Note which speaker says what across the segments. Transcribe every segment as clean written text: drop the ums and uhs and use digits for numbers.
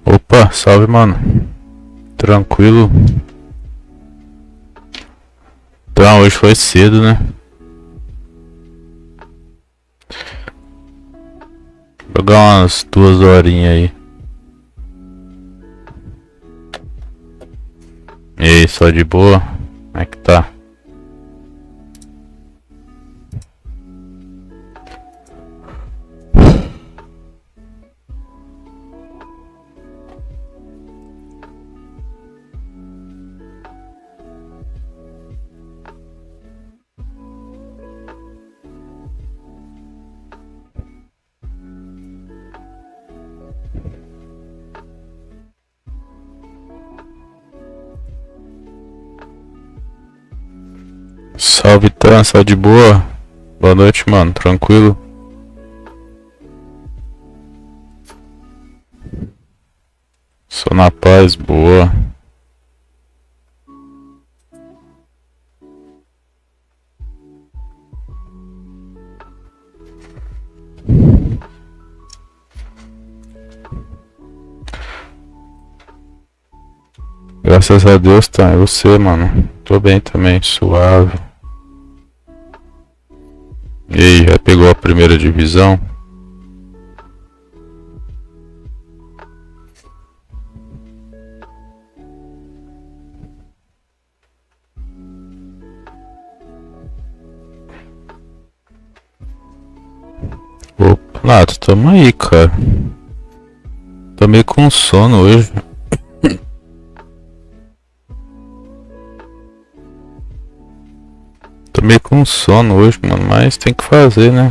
Speaker 1: Opa, salve, mano. Tranquilo. Então, hoje foi cedo, né? Jogar umas 2 horinhas aí. E aí, só de boa? Como é que tá? Salve, Tan, só de boa? Boa noite, mano. Tranquilo? Só na paz, boa. Graças a Deus, tá. E você, mano? Tô bem também, suave. E aí, já pegou a primeira divisão? Opa, Nato, tamo aí, cara. Tô meio com sono hoje. Tô meio com sono hoje, mano, mas tem que fazer, né?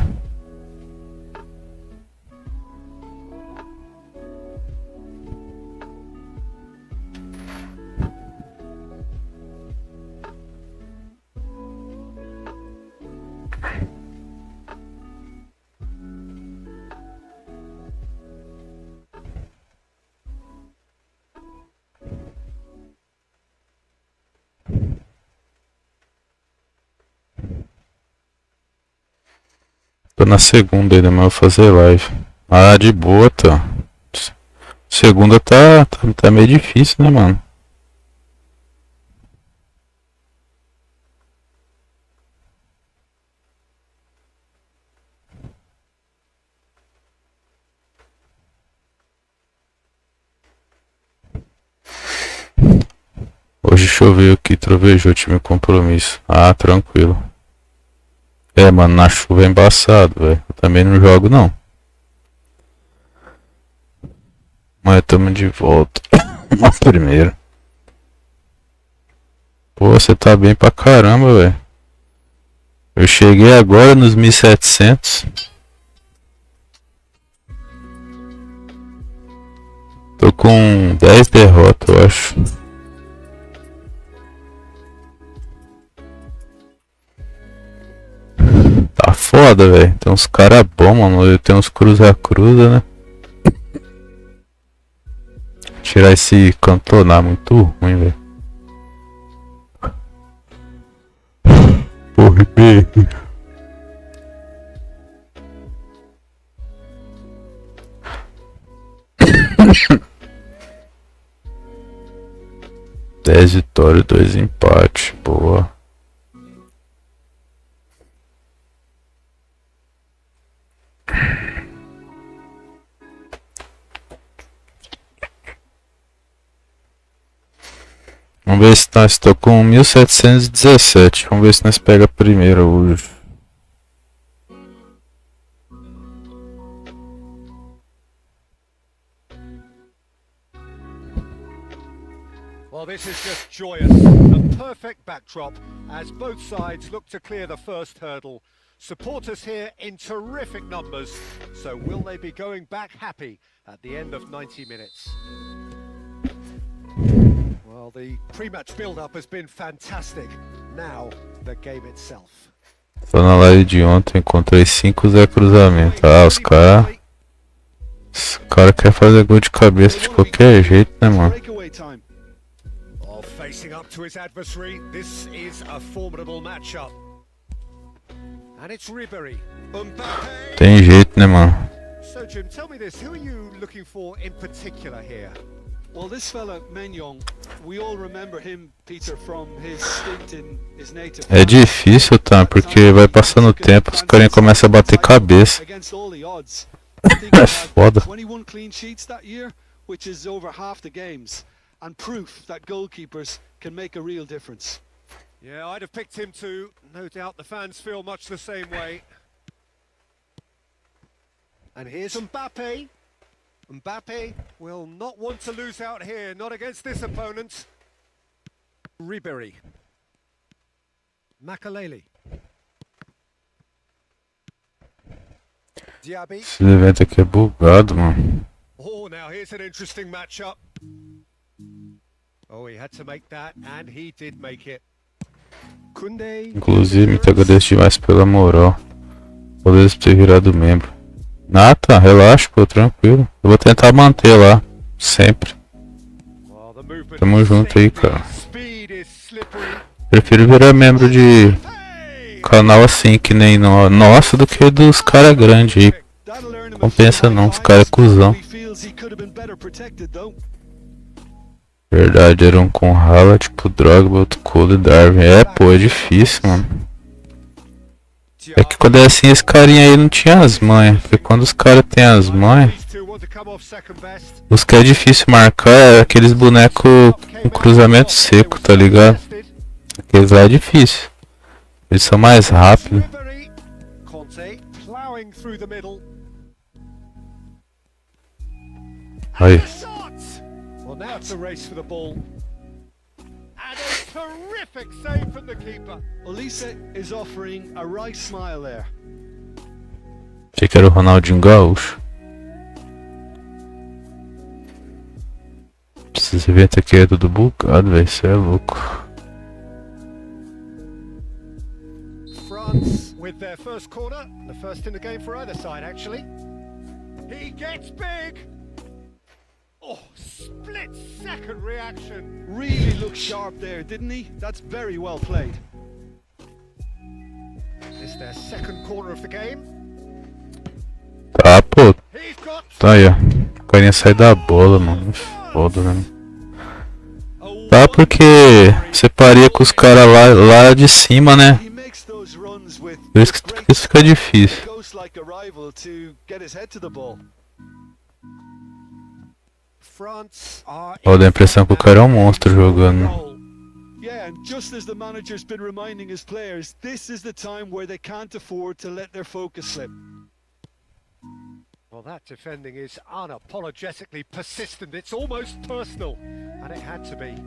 Speaker 1: Tô na segunda ainda, mas vou fazer live. Ah, de boa, tá. Segunda tá meio difícil, né, mano? Hoje choveu aqui, trovejou, tive um compromisso. Ah, tranquilo. É, mano, na chuva é embaçado, velho. Eu também não jogo, não. Mas tamo de volta. Na primeira. Pô, você tá bem pra caramba, velho. Eu cheguei agora nos 1700. Tô com 10 derrotas, eu acho. Tá foda, velho. Tem uns cara bom, mano. Eu tenho uns cruza-cruza, né? Tirar esse cantonar muito ruim, velho. Porra, B. Dez vitórias, 2 empates. Boa. Vamos ver se nós estamos com 1717. Vamos ver se nós pega primeiro hoje.
Speaker 2: this is just joyous. A perfect backdrop as both sides look to clear the first hurdle. Supporters here in terrific numbers. So will they be going back happy at the end of 90 minutes? Well, the pre-match build-up has been fantastic. Now, the game itself.
Speaker 1: Só na live de ontem encontrei 5 cruzamentos. Ah, os cara quer fazer gol de cabeça de qualquer jeito, né, mano?
Speaker 2: Oh, facing up to his adversary, this is a formidable matchup. And it's Ribery.
Speaker 1: Tem jeito, né, mano?
Speaker 2: So Jim, tell me this, who are you looking for in particular here?
Speaker 3: Well, this fella, Maignan, we all remember him, Peter, from his stint in his native.
Speaker 1: É difícil, tá? Porque vai passando o tempo, os caras começam a bater cabeça. É foda.
Speaker 3: 21 clean sheets that year, which is over half the games, and proof that goalkeepers can make a real difference.
Speaker 2: Yeah, I'd have picked him too. No doubt the fans feel much the same way. And here's Mbappe. Mbappe will not want to lose out here, not against this opponent. Ribery. Makalele. Diaby.
Speaker 1: Esse evento aqui é bugado, mano.
Speaker 2: Oh, now here's an interesting matchup. Oh, he had to make that, and he did make it. Kunde.
Speaker 1: Inclusive, me agradeço demais pela moral. Poder ter virado membro. Ah, tá, relaxa, pô, tranquilo. Eu vou tentar manter lá, sempre. Tamo junto aí, cara. Prefiro virar membro de canal assim, que nem nossa, do que dos caras grandes aí. Compensa não, os caras é cuzão. Verdade, era um com rala, tipo Drogba, outro Cole e Darwin. É, pô, é difícil, mano. É que quando é assim, esse carinha aí não tinha as manhas. Porque quando os caras têm as manhas, os que é difícil marcar é aqueles bonecos com cruzamento seco, tá ligado? Aqueles lá é difícil. Eles são mais rápidos. Aí.
Speaker 2: And a terrific save from the keeper.
Speaker 3: Olise is offering a right smile there.
Speaker 1: Achei que era o Ronaldinho Gaúcho. Esse evento aqui é tudo bugado, velho. Isso é louco.
Speaker 2: France with their first corner, the first in the game for either side, actually. He gets big. Oh, split-second reaction.
Speaker 3: Really looked sharp there, didn't he? That's very well played.
Speaker 2: It's their second corner of the game.
Speaker 1: Tá, pô. Tá aí, ó. O carinha sai da bola, mano. Foda, né? Tá, porque separei com os caras lá de cima, né? Por isso que isso fica difícil. Ó, dá a impressão que o cara é um monstro jogando.
Speaker 3: Yeah, and just as the manager's been reminding his players, this is the time where they can't afford to let their focus slip.
Speaker 2: Well, that defending is unapologetically persistent. It's almost personal, and it had to be.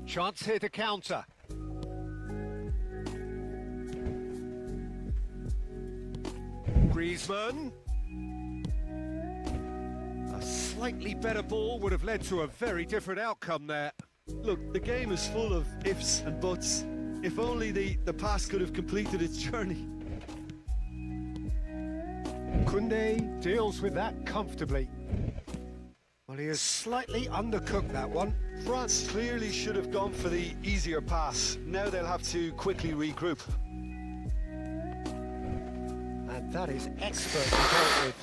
Speaker 2: Chance here to counter. Griezmann. A slightly better ball would have led to a very different outcome there.
Speaker 3: Look, the game is full of ifs and buts. If only the pass could have completed its journey.
Speaker 2: Kunde deals with that comfortably. Well, he has slightly undercooked that one.
Speaker 3: France clearly should have gone for the easier pass. Now they'll have to quickly regroup.
Speaker 2: And that is expertly dealt with.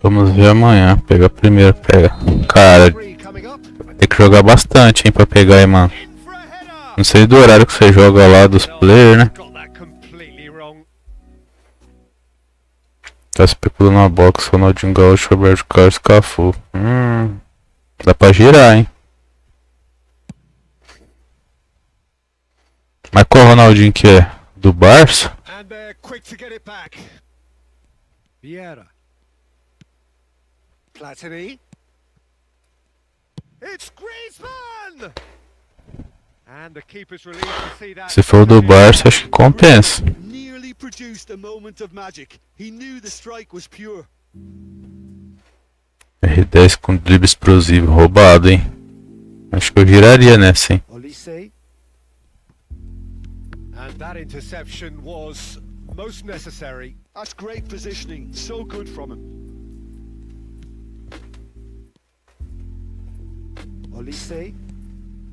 Speaker 1: Vamos ver amanhã. Pega primeiro, pega. Cara, tem que jogar bastante, hein, pra pegar aí, mano. Não sei do horário que você joga lá dos players, né? Tá especulando uma box, Ronaldinho Gaúcho, Roberto Carlos, Cafu. Dá pra girar, hein? Mas qual Ronaldinho que é? Do Barça?
Speaker 2: Platini. It's Griezmann! And the keeper's relieved to see that.
Speaker 1: Se for o do Barça, acho que compensa.
Speaker 3: Nearly produced a moment of magic. He knew the strike was pure.
Speaker 1: R10 com drible explosivo, roubado, hein? Acho que eu giraria nessa, hein?
Speaker 2: Olise. And that interception was most necessary.
Speaker 3: That's great positioning. So good from him.
Speaker 2: Olise.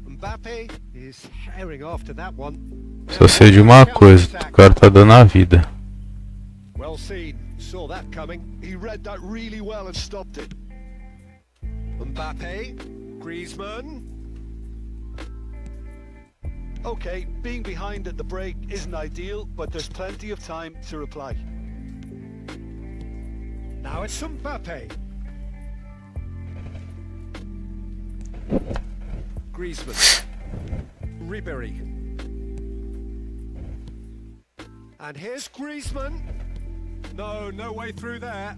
Speaker 2: Mbappe is herring after that one.
Speaker 1: Só sei de uma coisa, o cara tá dando a vida.
Speaker 2: Well seen. Saw that coming.
Speaker 3: He read that really well and stopped it.
Speaker 2: Mbappe. Griezmann.
Speaker 3: Okay, being behind at the break isn't ideal, but there's plenty of time to reply.
Speaker 2: Now it's Mbappe. Griezmann. Ribery. And here's Griezmann. No way through there.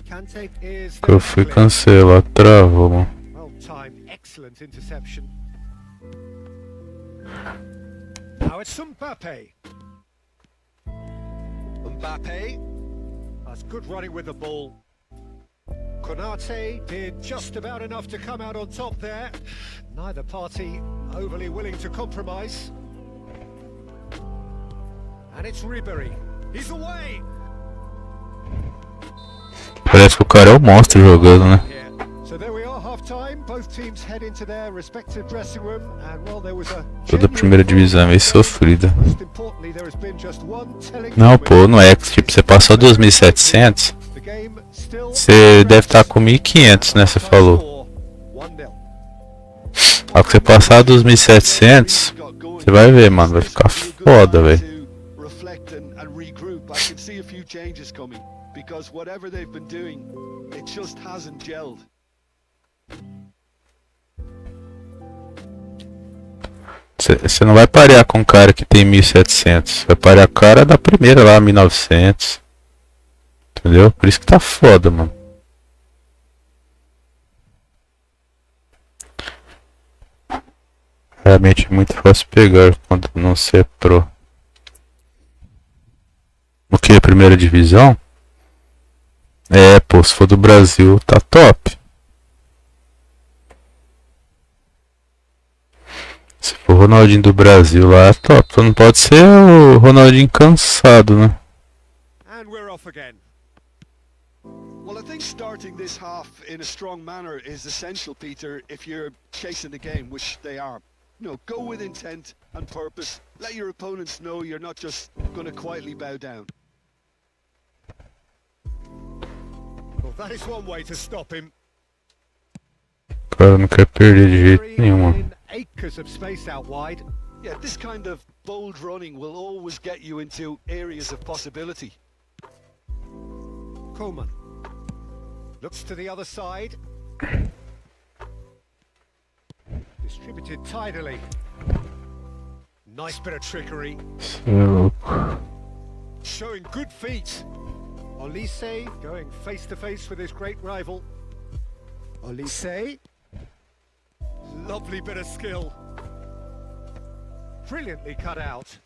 Speaker 2: Kante is
Speaker 1: Que eu fui cancelar, travou, mano.
Speaker 2: well timed, excellent interception. Now it's Mbappe. Mbappe. That's good running with the ball. Konate did just about enough to come out on top there. Neither party overly willing to compromise. And it's Ribery. He's away.
Speaker 1: Parece que o cara é um monstro jogando, né?
Speaker 2: So there we are, half time. Both teams head into their respective dressing room, and well, there was a
Speaker 1: Toda a primeira divisão é meio sofrida.
Speaker 2: most importantly, there has been just one telling
Speaker 1: Não,
Speaker 2: moment.
Speaker 1: pô, não é que tipo, você passou 2.700,
Speaker 2: The game still
Speaker 1: você deve estar com 1.500, né? Você falou.
Speaker 2: 1-0.
Speaker 1: Ao que você passar 2.700, você vai ver, mano, vai ficar foda, velho.
Speaker 3: Reflect and regroup. I can see a few changes coming because whatever they've been doing, it just hasn't gelled.
Speaker 1: Você não vai parear com um cara que tem 1.700, vai parear com o cara da primeira lá, 1.900. Entendeu? Por isso que tá foda, mano. Realmente é muito fácil pegar quando não se é pro. O que? A primeira divisão? É, pô, se for do Brasil, tá top. Se for o Ronaldinho do Brasil lá, é top. Só não pode ser o Ronaldinho cansado, né?
Speaker 2: And we're off again.
Speaker 3: Well, I think starting this half in a strong manner is essential, Peter, if you're chasing the game, which they are. You know, go with intent and purpose. Let your opponents know you're not just going to quietly bow down.
Speaker 2: Well, that is one way to stop him.
Speaker 1: O cara não quer perder de jeito nenhum, mano.
Speaker 2: In acres of space out wide.
Speaker 3: Yeah, this kind of bold running will always get you into areas of possibility.
Speaker 2: Coleman looks to the other side. Distributed tidily. Nice bit of trickery.
Speaker 1: Cê é louco.
Speaker 2: Showing good feet. Olise going face to face with his great rival. Olise. Lovely bit of skill. Brilliantly cut out.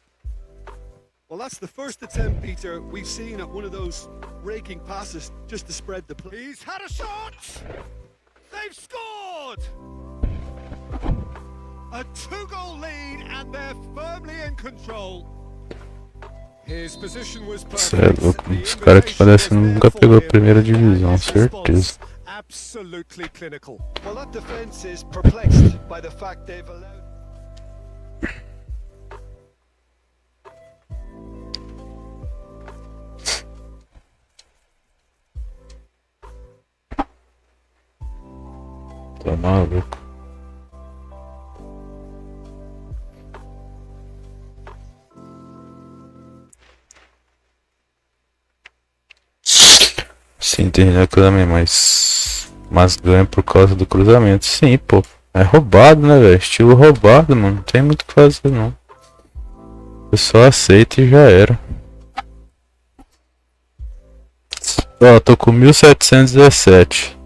Speaker 3: Well, that's the first attempt, Peter, we've seen at one of those raking passes just to spread the play.
Speaker 2: He's had a shot! They've scored! A 2-goal lead and they're firmly in control. His position was
Speaker 1: Cê é louco. Os caras que parecem nunca pegou a primeira divisão, certeza.
Speaker 2: Absolutely clinical.
Speaker 3: Well, that defense is perplexed by the fact they've allowed...
Speaker 1: Tá maluco. Sim, tem cruzamento, mas ganha por causa do cruzamento. Sim, pô. É roubado, né, velho? Estilo roubado, mano. Não tem muito o que fazer, não. Eu só aceito e já era. Ó, tô com 1717.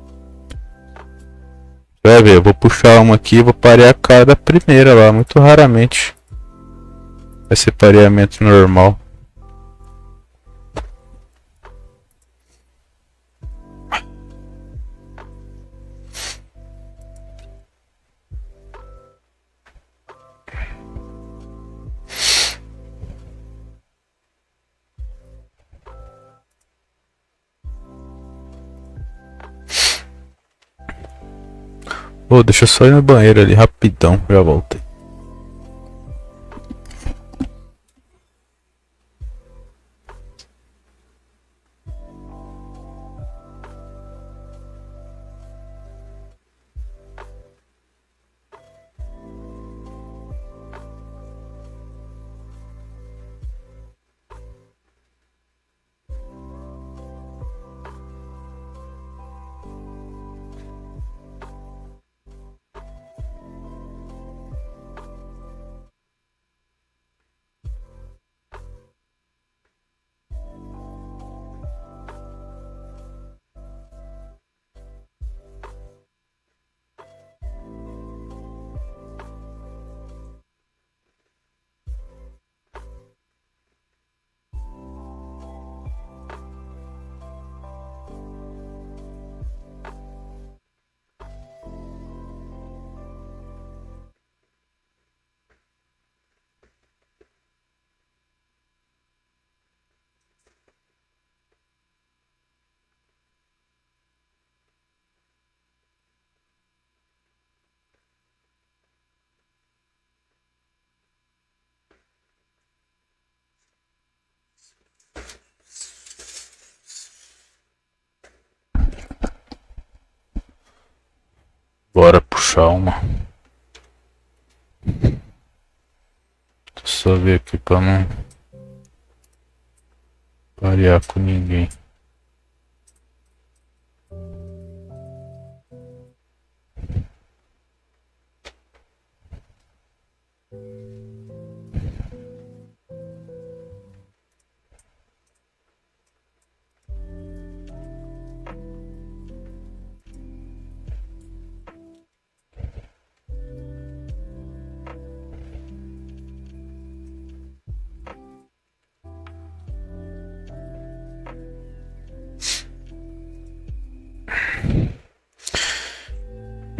Speaker 1: Vai ver, eu vou puxar uma aqui e vou parear a cara da primeira lá. Muito raramente vai ser pareamento normal. Ô, deixa eu só ir no banheiro ali rapidão, já voltei. Bora puxar uma. Só ver aqui pra não parear com ninguém.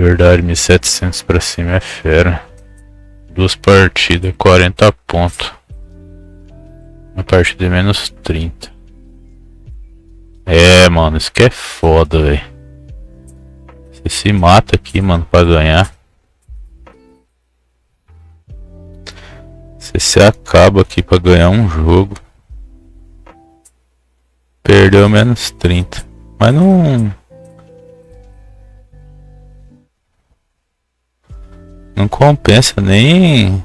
Speaker 1: Verdade, 1.700 pra cima é fera. 2 partidas, 40 pontos. Uma partida é menos 30. É, mano, isso que é foda, velho. Você se mata aqui, mano, pra ganhar. Você se acaba aqui pra ganhar um jogo. Perdeu menos 30. Mas não compensa nem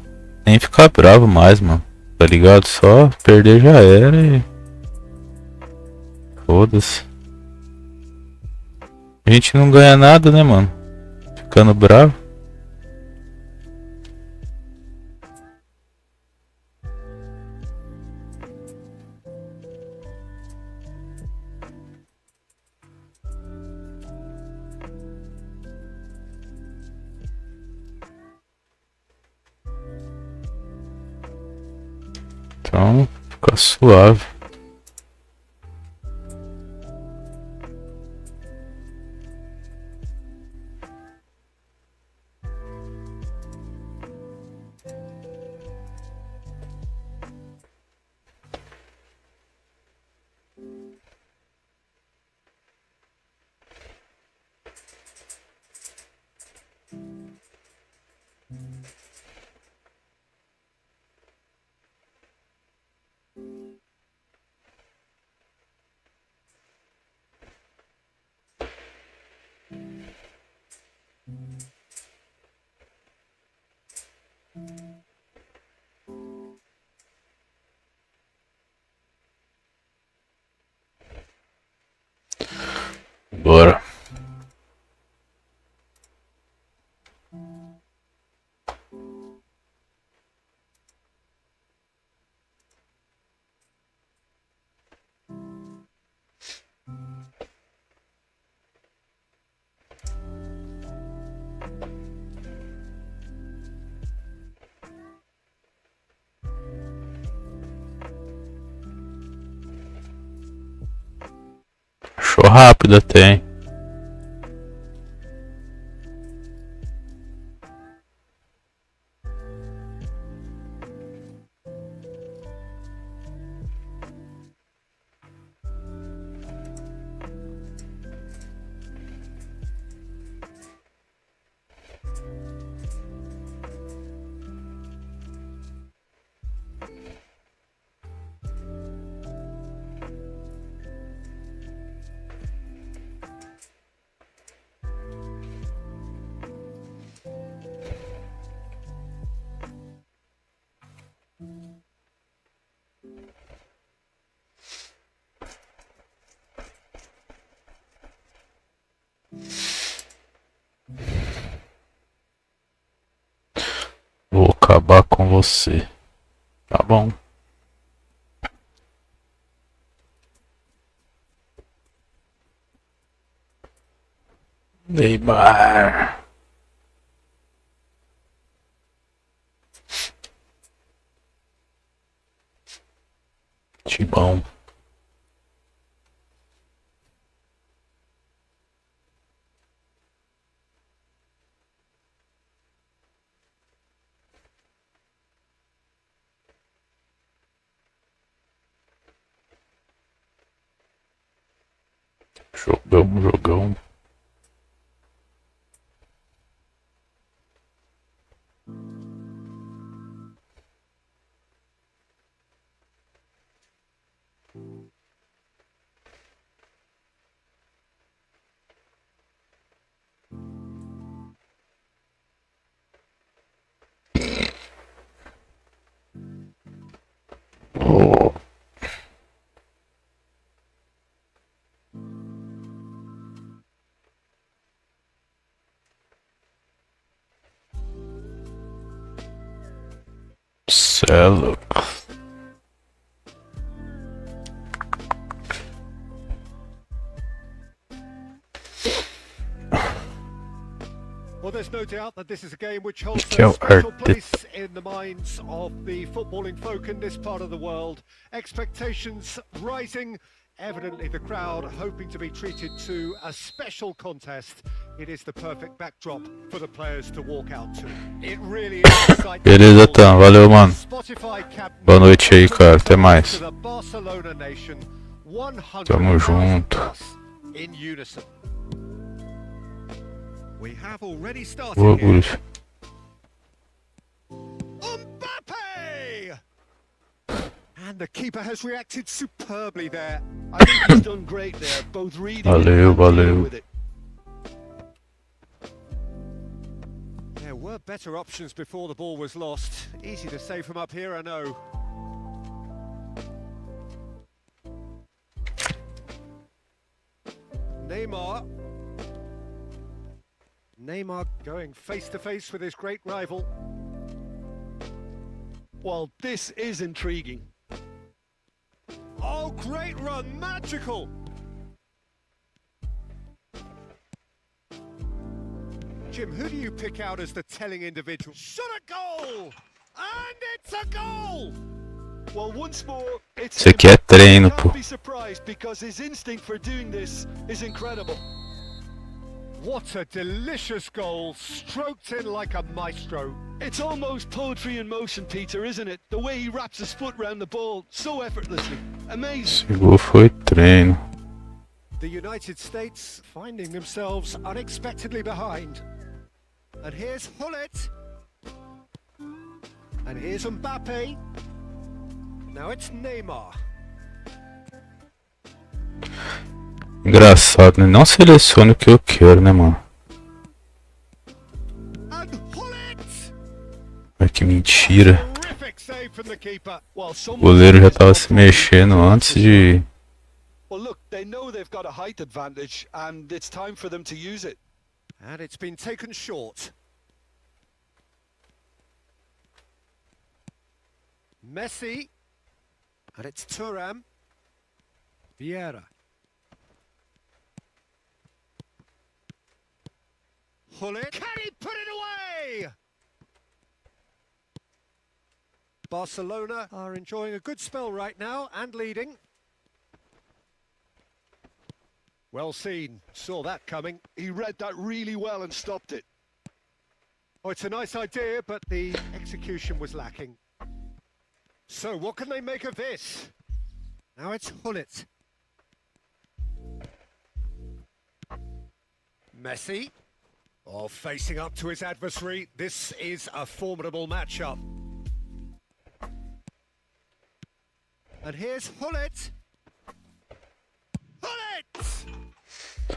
Speaker 1: ficar bravo mais, mano. Tá ligado? Só perder já era e foda-se. A gente não ganha nada, né, mano? Ficando bravo. Então, fica suave. rápido até, hein? Vou acabar com você. Tá bom. Neymar. Timão. Jogão, jogão. Oh. Cê é louco.
Speaker 2: Well, there's no doubt that this is a game which holds
Speaker 1: Que é
Speaker 2: a
Speaker 1: o
Speaker 2: special
Speaker 1: Arteta.
Speaker 2: place in the minds of the footballing folk in this part of the world. Expectations rising. Evidently, the crowd hoping to be treated to a special contest. It is the perfect backdrop for the players to walk out to. It really is a sight.
Speaker 1: Beleza, Tan. Valeu, mano.
Speaker 2: Spotify captain.
Speaker 1: Boa noite aí, cara. Até mais.
Speaker 2: To the Barcelona nation, 100,000
Speaker 1: Tamo junto.
Speaker 2: plus in unison. We have already started
Speaker 1: Boa,
Speaker 2: here.
Speaker 1: Guris.
Speaker 2: Mbappe! And the keeper has reacted superbly there.
Speaker 3: I think he's done great there, both reading it
Speaker 1: Valeu,
Speaker 3: and dealing
Speaker 1: valeu.
Speaker 3: with it.
Speaker 2: There were better options before the ball was lost. Easy to say from up here, I know. Neymar. Neymar going face to face with his great rival.
Speaker 3: Well, this is intriguing.
Speaker 2: Oh, great run, magical! Jim, who do you pick out as the telling individual? Shot a goal! And it's a goal!
Speaker 3: Well, once more, it's
Speaker 1: Isso aqui é treino,
Speaker 3: Can't
Speaker 1: pô.
Speaker 3: be surprised because his instinct for doing this is incredible.
Speaker 2: What a delicious goal, stroked in like a maestro.
Speaker 3: It's almost poetry in motion, Peter, isn't it? The way he wraps his foot round the ball so effortlessly. Amazing.
Speaker 1: Esse gol foi treino.
Speaker 2: The United States finding themselves unexpectedly behind. And here's Hullet. And here's Mbappe. Now it's Neymar.
Speaker 1: Engraçado, né? Não selecione o que eu quero, né, mano?
Speaker 2: And Hullet!
Speaker 1: Ai, que mentira.
Speaker 2: Terrific save from the keeper.
Speaker 3: Well,
Speaker 1: O
Speaker 3: someone
Speaker 1: goleiro já
Speaker 3: says
Speaker 1: tava
Speaker 3: no
Speaker 1: se
Speaker 3: problem
Speaker 1: mexendo
Speaker 3: with
Speaker 1: antes
Speaker 3: this.
Speaker 1: de...
Speaker 3: Well, look, they know they've got a height advantage, and it's time for them to use it.
Speaker 2: And it's been taken short. Messi. And it's Thuram. Vieira. Hullet. Can he put it away? Barcelona are enjoying a good spell right now and leading. Well seen. Saw that coming.
Speaker 3: He read that really well and stopped it.
Speaker 2: Oh, it's a nice idea, but the execution was lacking. So what can they make of this? Now it's Hullet. Messi. Oh, facing up to his adversary. This is a formidable matchup. And here's Hullet. Hullet!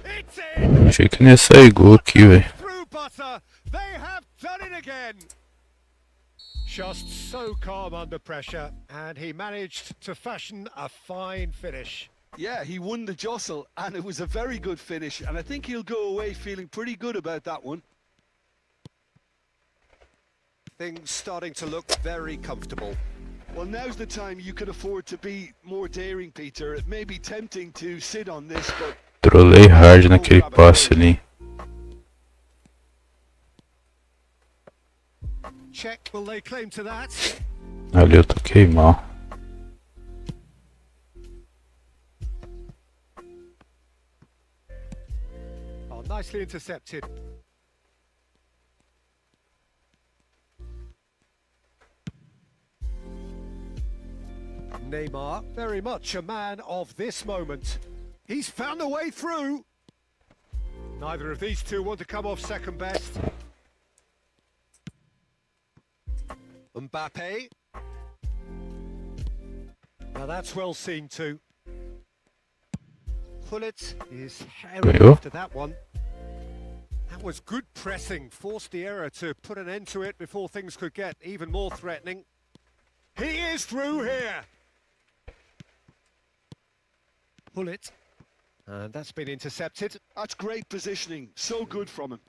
Speaker 2: It's in!
Speaker 1: Achei que não ia sair gol aqui, velho.
Speaker 2: Through butter, they have done it again. Just so calm under pressure, and he managed to fashion a fine finish.
Speaker 3: Yeah, he won the jostle, and it was a very good finish, and I think he'll go away feeling pretty good about that one.
Speaker 2: Things starting to look very comfortable.
Speaker 3: Well, now's the time you can afford to be more daring, Peter. It may be tempting to sit on this, but...
Speaker 1: Trolei hard naquele passe ali.
Speaker 2: Check, will they claim to that?
Speaker 1: Ali eu toquei mal.
Speaker 2: Oh, nicely intercepted. Neymar, very much a man of this moment. He's found a way through. Neither of these two want to come off second best. Mbappe. Now that's well seen too. Hullet is hairy after that one. That was good pressing, forced the error to put an end to it before things could get even more threatening. He is through here. Hullet. And that's been intercepted.
Speaker 3: That's great positioning. So good from him.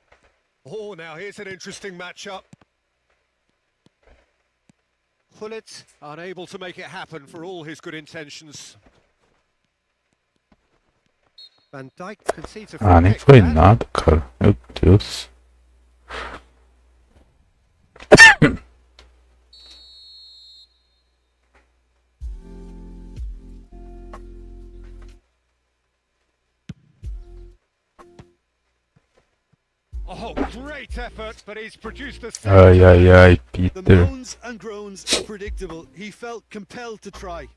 Speaker 2: Oh, now here's an interesting matchup. Hullet unable to make it happen for all his good intentions. Van Dijk concedes a
Speaker 1: Ah, nem
Speaker 2: free kick
Speaker 1: foi
Speaker 2: there.
Speaker 1: nada, cara. Meu Deus.
Speaker 2: Oh, great effort, but he's produced a
Speaker 1: Ai, ai, ai,
Speaker 3: The
Speaker 1: Peter.
Speaker 3: moans and groans are predictable. He felt compelled to try.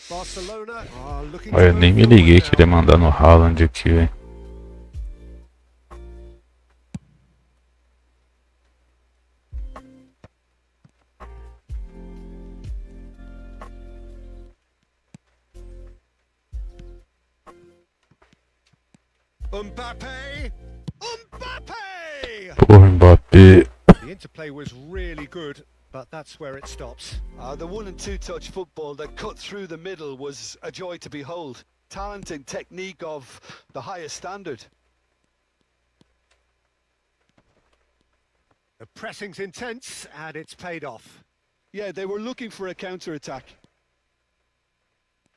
Speaker 2: Barcelona are looking
Speaker 1: Olha, eu
Speaker 2: to
Speaker 1: nem me
Speaker 2: move
Speaker 1: liguei
Speaker 2: forward
Speaker 1: que ele ia
Speaker 2: now.
Speaker 1: mandar no Haaland aqui, velho.
Speaker 2: Mbappe! Mbappe!
Speaker 1: Porra, Mbappé.
Speaker 2: The interplay was really good, but that's where it stops.
Speaker 3: The one and two touch football that cut through the middle was a joy to behold. Talent and technique of the highest standard.
Speaker 2: The pressing's intense, and it's paid off.
Speaker 3: Yeah, they were looking for a counter-attack.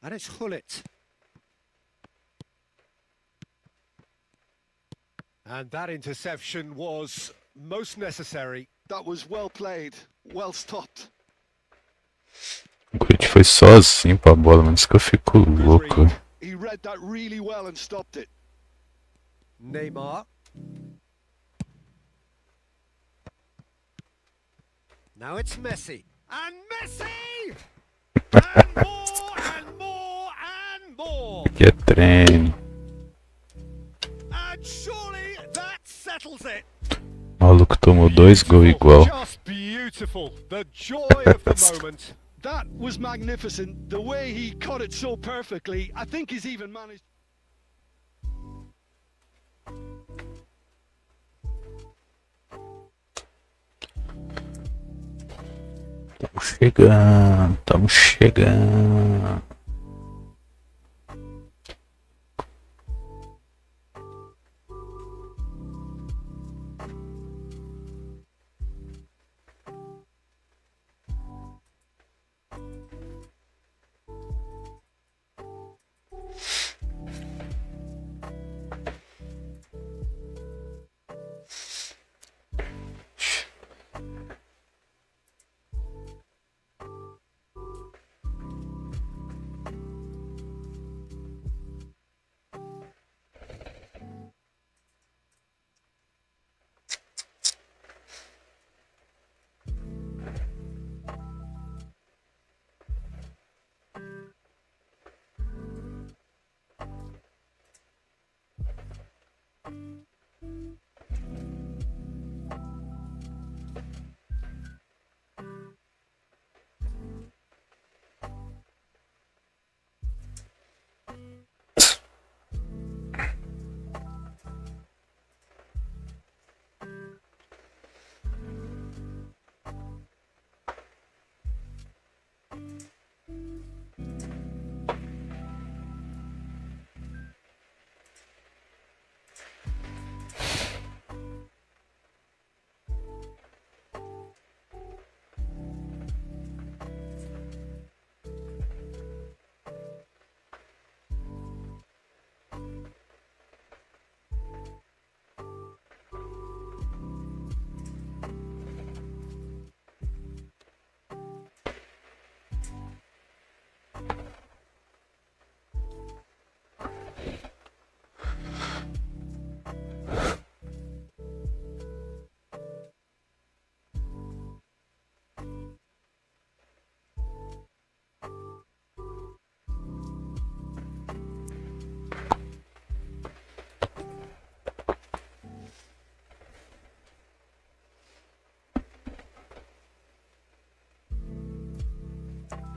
Speaker 2: And it's Hullet. And that interception was most necessary.
Speaker 3: That was well played, well stopped.
Speaker 1: O Grit foi sozinho pra bola, mano. Isso que eu fico louco, velho.
Speaker 3: He read that really well and stopped it.
Speaker 2: Neymar. Now it's Messi. And Messi! And more, and more, and more!
Speaker 1: Que é treino.
Speaker 2: And surely that settles it.
Speaker 1: O maluco tomou 2 gols igual.
Speaker 2: Just beautiful. The joy of the moment.
Speaker 3: That was magnificent. The way he cut it so perfectly. I think he's even managed.
Speaker 1: Tamo chegando.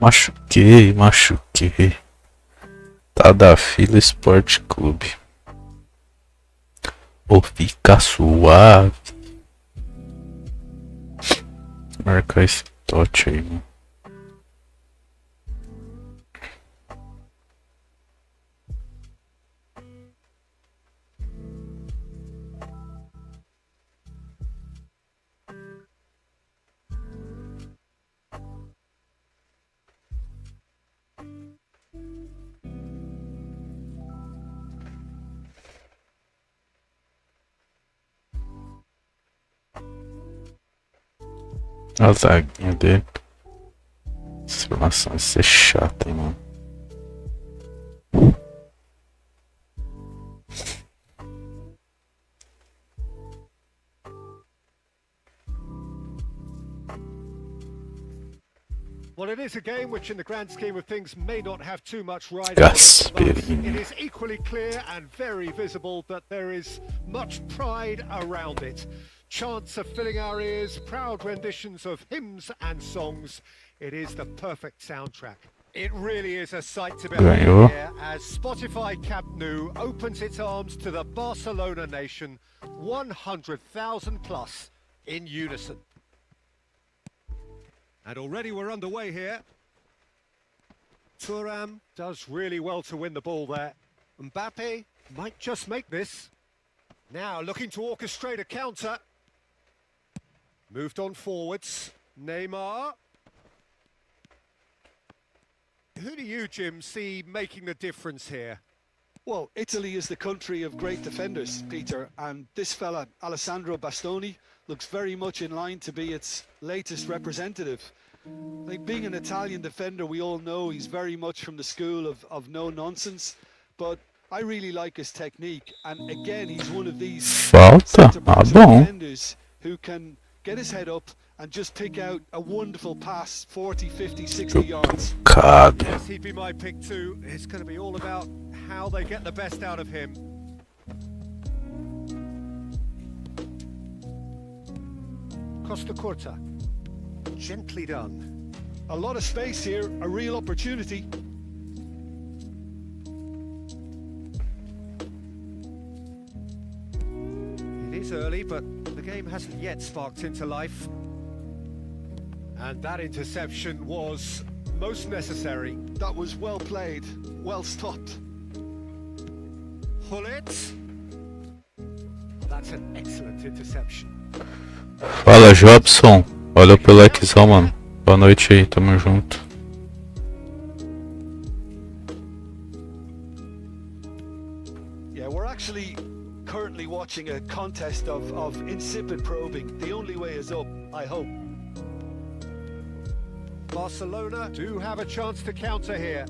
Speaker 1: Machuquei, machuquei. Tá da fila Esporte Clube. Ou fica suave. Marcar esse tote aí, mano. A zaguinha dele. Essa informação vai ser chata, hein, mano.
Speaker 2: Well, it is a game which, in the grand scheme of things, may not have too much riding on it, but it is equally clear and very visible that there is much pride around it. Chants are filling our ears, proud renditions of hymns and songs. It is the perfect soundtrack. It really is a sight to behold here as Spotify Camp Nou opens its arms to the Barcelona nation, 100,000 plus in unison. And already we're underway here. Thuram does really well to win the ball there. Mbappe might just make this. Now looking to orchestrate a counter. Moved on forwards. Neymar. Who do you, Jim, see making the difference here?
Speaker 3: Well, Italy is the country of great defenders, Peter, and this fella, Alessandro Bastoni, looks very much in line to be its latest representative. Like, being an Italian defender, we all know he's very much from the school of no nonsense, but I really like his technique, and again, he's one of these defenders who can get his head up and just pick out a wonderful pass 40, 50, 60 yards.
Speaker 2: Yes, he'd be my pick too. It's going to be all about how they get the best out of him. Costa Corta. Gently done.
Speaker 3: A lot of space here, a real opportunity.
Speaker 2: It is early, but the game hasn't yet sparked into life. And that interception was most necessary.
Speaker 3: That was well played, well stopped.
Speaker 2: Hullet. That's an excellent interception.
Speaker 1: Fala, Jobson. Valeu pelo likezão, mano. Boa noite aí, tamo junto.
Speaker 3: Yeah, we're actually currently watching a contest of insipid probing. The only way is up, I hope.
Speaker 2: Barcelona do have a chance to counter here.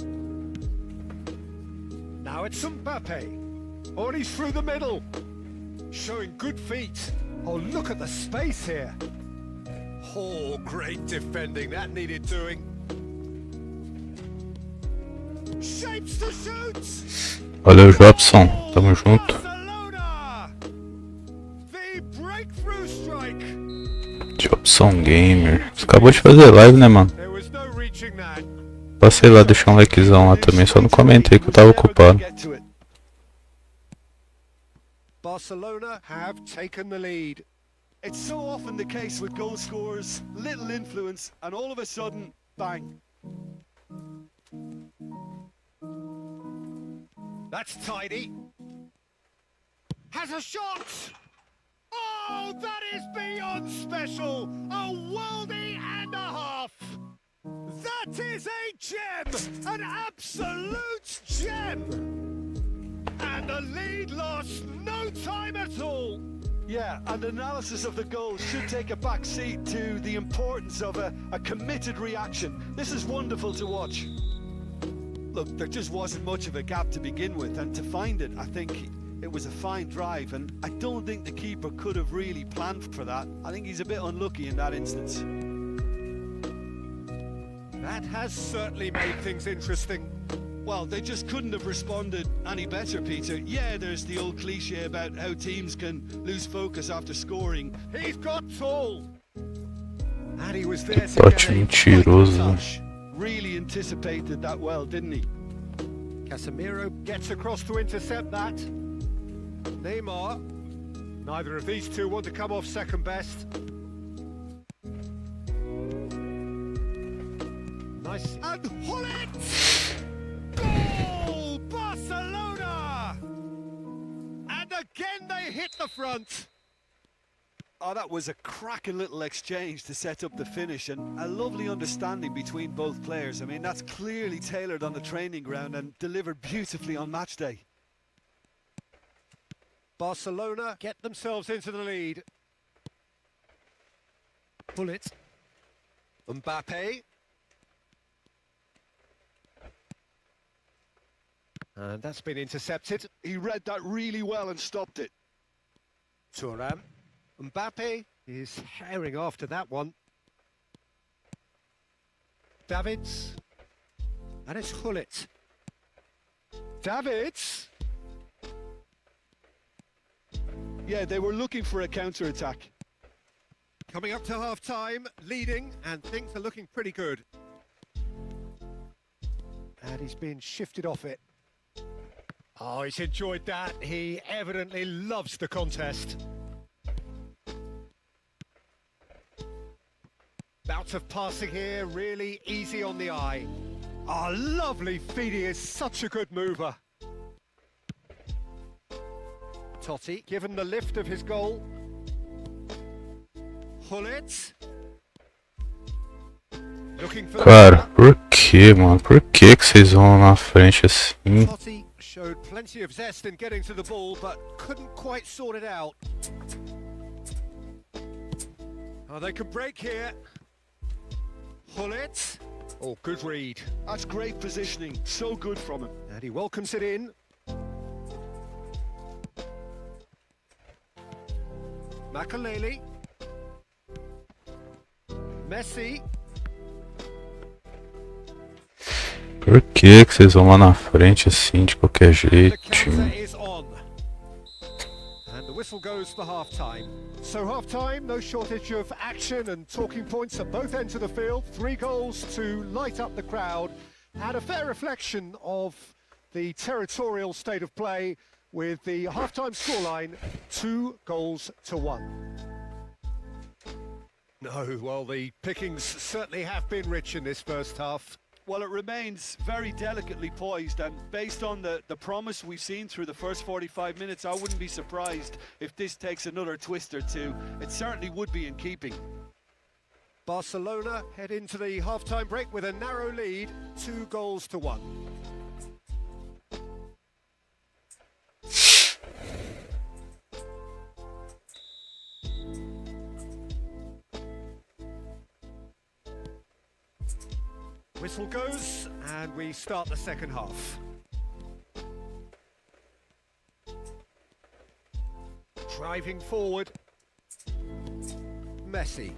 Speaker 2: Now it's Mbappe. Oh, and he's through the middle. Showing good feet. Oh, look at the space here. Oh, great defending. That needed doing. Shapes to shoot.
Speaker 1: Valeu, Jobson. Tamo junto.
Speaker 2: Barcelona. The breakthrough strike.
Speaker 1: Jobson Gamer. Você acabou de fazer live, né, mano?
Speaker 2: There was no reaching that.
Speaker 1: Passei lá, deixar um likezão lá também, só não comentei que eu tava ocupado.
Speaker 2: Barcelona have taken the lead.
Speaker 3: It's so often the case with goal scorers, little influence, and all of a sudden, bang.
Speaker 2: That's tidy. Has a shot! Oh, that is beyond special! A worldie and a half! That is a gem! An absolute gem! And the lead lost no time at all!
Speaker 3: Yeah, and analysis of the goal should take a back seat to the importance of a committed reaction. This is wonderful to watch. Look, there just wasn't much of a gap to begin with, and to find it, I think it was a fine drive, and I don't think the keeper could have really planned for that. I think he's a bit unlucky in that instance.
Speaker 2: That has certainly made things interesting.
Speaker 3: Well, they just couldn't have responded any better, Peter. Yeah, there's the old cliche about how teams can lose focus after scoring.
Speaker 2: He's got tall! And he was there to
Speaker 1: Tote
Speaker 2: get a
Speaker 1: mentiroso.
Speaker 3: touch. Really anticipated that well, didn't he?
Speaker 2: Casemiro gets across to intercept that. Neymar. Neither of these two want to come off second best. Nice. And Hullet! Goal! Barcelona! And again they hit the front.
Speaker 3: Oh, that was a cracking little exchange to set up the finish, and a lovely understanding between both players. I mean, that's clearly tailored on the training ground and delivered beautifully on match day.
Speaker 2: Barcelona get themselves into the lead. Bullet. Mbappe. And that's been intercepted.
Speaker 3: He read that really well and stopped it.
Speaker 2: Thuram. Mbappe is herring after that one. Davids. And it's Hullet. Davids.
Speaker 3: Yeah, they were looking for a counter-attack.
Speaker 2: Coming up to half-time, leading, and things are looking pretty good. And he's been shifted off it. Oh, he's enjoyed that. He evidently loves the contest. Bout of passing here, really easy on the eye. Oh, lovely feed, he is such a good mover. Totti, given the lift of his goal. Hullet. Looking for
Speaker 1: Cara, por que, mano? Por que vocês vão na frente assim?
Speaker 2: Totti showed plenty of zest in getting to the ball, but couldn't quite sort it out. Oh, they can break here. Hullet. Oh, good read.
Speaker 3: That's great positioning. So good from him.
Speaker 2: And he welcomes it in. Makaleli. Messi.
Speaker 1: Por que vocês vão lá na frente assim de qualquer
Speaker 2: The
Speaker 1: jeito,
Speaker 2: counter
Speaker 1: time?
Speaker 2: is on. And the whistle goes for half-time. So half-time, no shortage of action and talking points at both ends of the field. 3 goals to light up the crowd, and a fair reflection of the territorial state of play with the half-time scoreline 2-1. No, well, the pickings certainly have been rich in this first half.
Speaker 3: Well, it remains very delicately poised, and based on the promise we've seen through the first 45 minutes, I wouldn't be surprised if this takes another twist or two. It certainly would be in keeping.
Speaker 2: Barcelona head into the half-time break with a narrow lead, 2-1. Whistle goes, and we start the second half. Driving forward. Messi.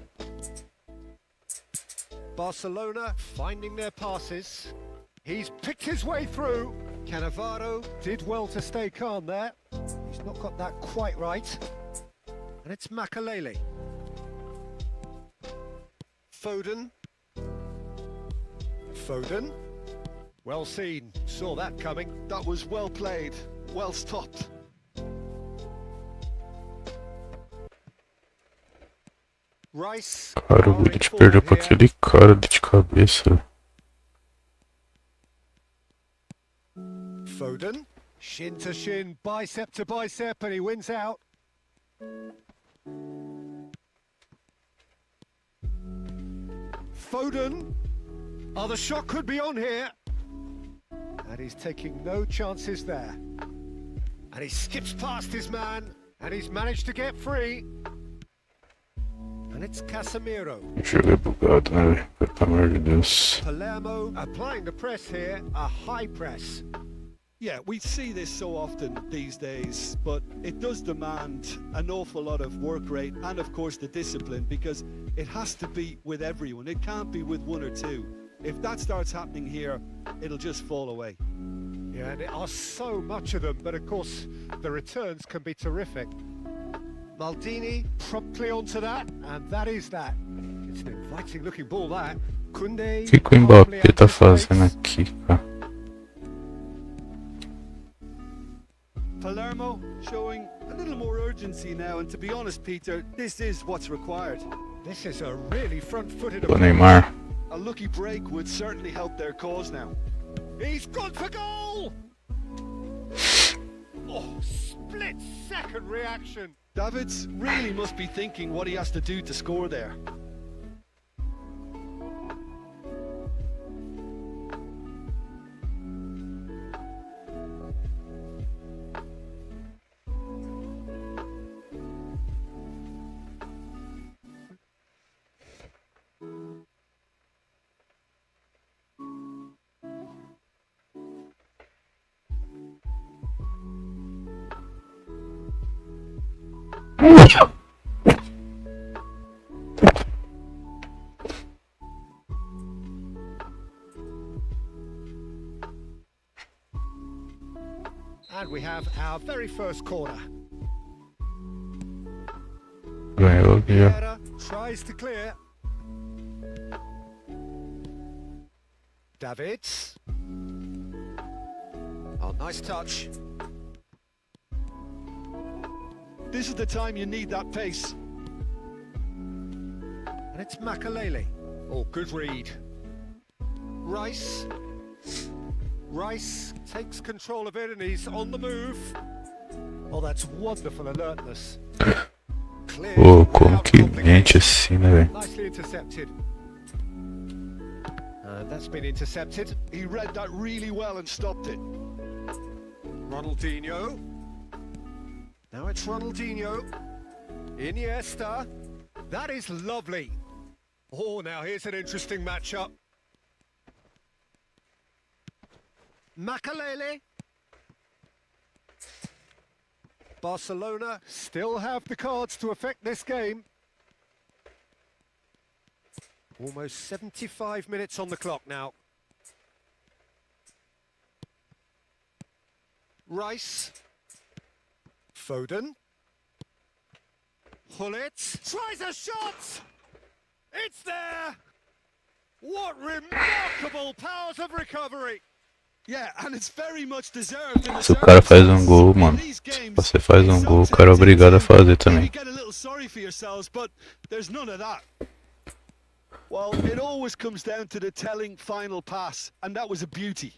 Speaker 2: Barcelona finding their passes. He's picked his way through. Cannavaro did well to stay calm there. He's not got that quite right. And it's Makaleli. Foden. Foden. Well seen. Saw that coming.
Speaker 3: That was well played, well stopped.
Speaker 2: Rice.
Speaker 1: Cara, o Bullet perdeu pra aquele cara ali de cabeça.
Speaker 2: Foden. Shin to shin, bicep to bicep, and he wins out. Foden. Oh, the shot could be on here. And he's taking no chances there. And he skips past his man, and he's managed to get free. And it's Casemiro.
Speaker 1: O jogo é bugado, né, velho? Pelo amor de Deus.
Speaker 2: Palermo applying the press here, a high press.
Speaker 3: Yeah, we see this so often these days, but it does demand an awful lot of work rate and, of course, the discipline, because it has to be with everyone. It can't be with one or two. If that starts happening here, it'll just fall away.
Speaker 2: Yeah, and there are so much of them, but of course the returns can be terrific. Maldini promptly onto that, and that is that. It's It's an inviting looking ball that. Kunde.
Speaker 1: O que que o Mbappé tá fazendo aqui, cara?
Speaker 3: Palermo showing a little more urgency now, and to be honest, Peter, this is what's required.
Speaker 2: This is a really front-footed
Speaker 1: O
Speaker 2: approach.
Speaker 1: Neymar.
Speaker 3: A lucky break would certainly help their cause now.
Speaker 2: He's gone for goal! Oh, split-second reaction.
Speaker 3: Davids really must be thinking what he has to do to score there.
Speaker 2: And we have our very first corner.
Speaker 1: Ganhou aqui, ó.
Speaker 2: Vieira tries to clear. Davids. Oh, nice touch.
Speaker 3: This is the time you need that pace.
Speaker 2: And it's Makalele. Oh, good read. Rice. Rice takes control of it and he's on the move. Oh, that's wonderful alertness. Clear
Speaker 1: Pô, como
Speaker 2: without
Speaker 1: que
Speaker 2: complication.
Speaker 1: mente assim, né, velho?
Speaker 2: Nicely intercepted. That's been intercepted.
Speaker 3: He read that really well and stopped it.
Speaker 2: Ronaldinho. Now it's Ronaldinho. Iniesta. That is lovely. Oh, now here's an interesting matchup. Makalele. Barcelona still have the cards to affect this game. Almost 75 minutes on the clock now. Rice. Foden. Hullet tries a shot! It's there! What remarkable powers of recovery!
Speaker 3: Yeah, and it's very much deserved in the
Speaker 1: Se o cara faz um gol, mano,
Speaker 3: these
Speaker 1: se
Speaker 3: games,
Speaker 1: você faz um
Speaker 3: it's
Speaker 1: gol, o
Speaker 3: so
Speaker 1: cara é obrigado a
Speaker 3: tempting
Speaker 1: fazer
Speaker 3: to maybe
Speaker 1: também.
Speaker 3: get a little sorry for yourselves, but there's none of that. Well, it always comes down to the telling final pass, and that was a beauty.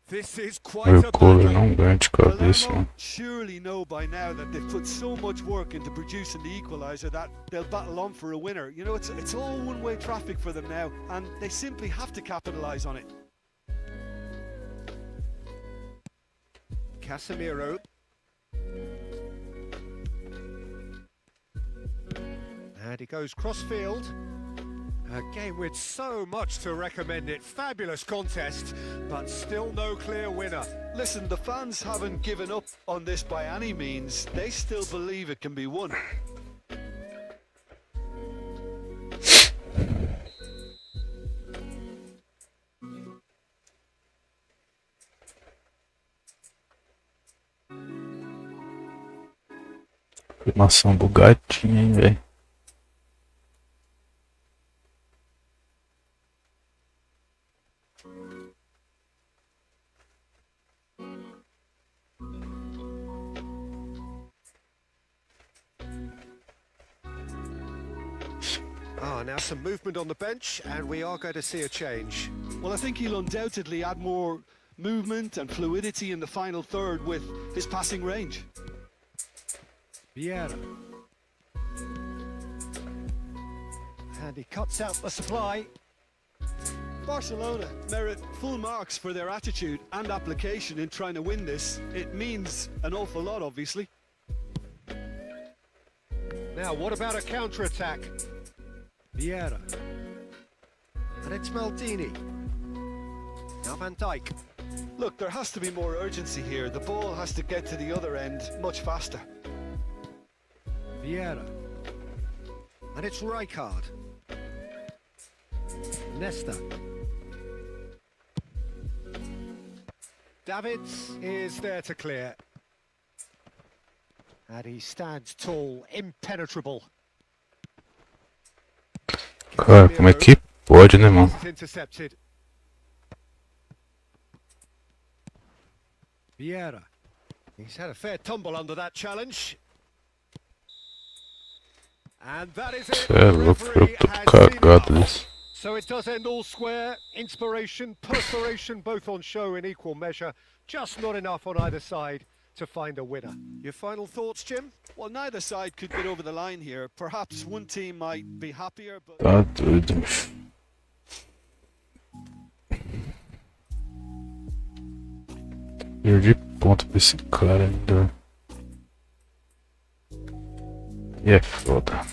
Speaker 2: This is
Speaker 1: O
Speaker 2: quite a
Speaker 1: Cole
Speaker 2: battle.
Speaker 1: não ganha de cabeça,
Speaker 3: Palermo
Speaker 1: mano.
Speaker 3: surely know by now that they've put so much work into producing the equaliser that they'll battle on for a winner. You know, it's all one-way traffic for them now, and they simply have to capitalise on it.
Speaker 2: Casemiro. And he goes cross-field. A game with so much to recommend it. Fabulous contest, but still no clear winner.
Speaker 3: Listen, the fans haven't given up on this by any means. They still believe it can be won.
Speaker 1: Formação bugadinha, hein, velho.
Speaker 2: Now some movement on the bench, and we are going to see a change.
Speaker 3: Well, I think he'll undoubtedly add more movement and fluidity in the final third with his passing range.
Speaker 2: Vieira. And he cuts out the supply.
Speaker 3: Barcelona merit full marks for their attitude and application in trying to win this. It means an awful lot, obviously.
Speaker 2: Now, what about a counter-attack? Vieira. And it's Maldini. Now Van Dijk.
Speaker 3: Look, there has to be more urgency here. The ball has to get to the other end much faster.
Speaker 2: Vieira. And it's Rijkaard. Nesta. Davids is there to clear. And he stands tall, impenetrable.
Speaker 1: Cara, como é que pode, né, mano?
Speaker 2: Intercepted. Vieira. He's had a fair tumble under that challenge. And that is it.
Speaker 1: Cê é louco, eu
Speaker 2: Referee
Speaker 1: tô
Speaker 2: has seen
Speaker 1: cagado
Speaker 2: enough.
Speaker 1: nisso.
Speaker 2: So it does end all square. Inspiration, perspiration, both on show in equal measure. Just not enough on either side to find a winner. Your final thoughts, Jim?
Speaker 3: Well, neither side could get over the line here. Perhaps one team might be happier, but...
Speaker 1: Tá doido, bicho. Perdi ponto pra esse cara ainda. E é foda.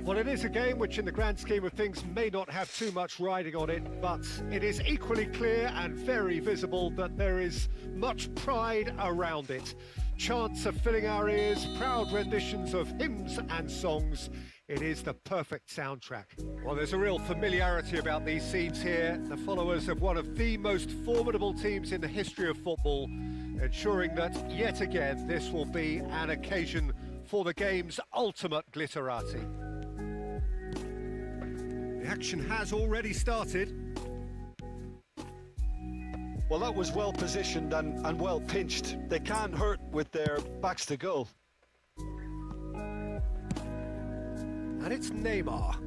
Speaker 2: Well, it is a game which in the grand scheme of things may not have too much riding on it, but it is equally clear and very visible that there is much pride around it. Chants are filling our ears, proud renditions of hymns and songs. It is the perfect soundtrack. Well, there's a real familiarity about these scenes here. The followers of one of the most formidable teams in the history of football, ensuring that yet again this will be an occasion for the game's ultimate glitterati. The action has already started.
Speaker 3: Well, that was well positioned and well pinched. They can't hurt with their backs to goal.
Speaker 2: And it's Neymar.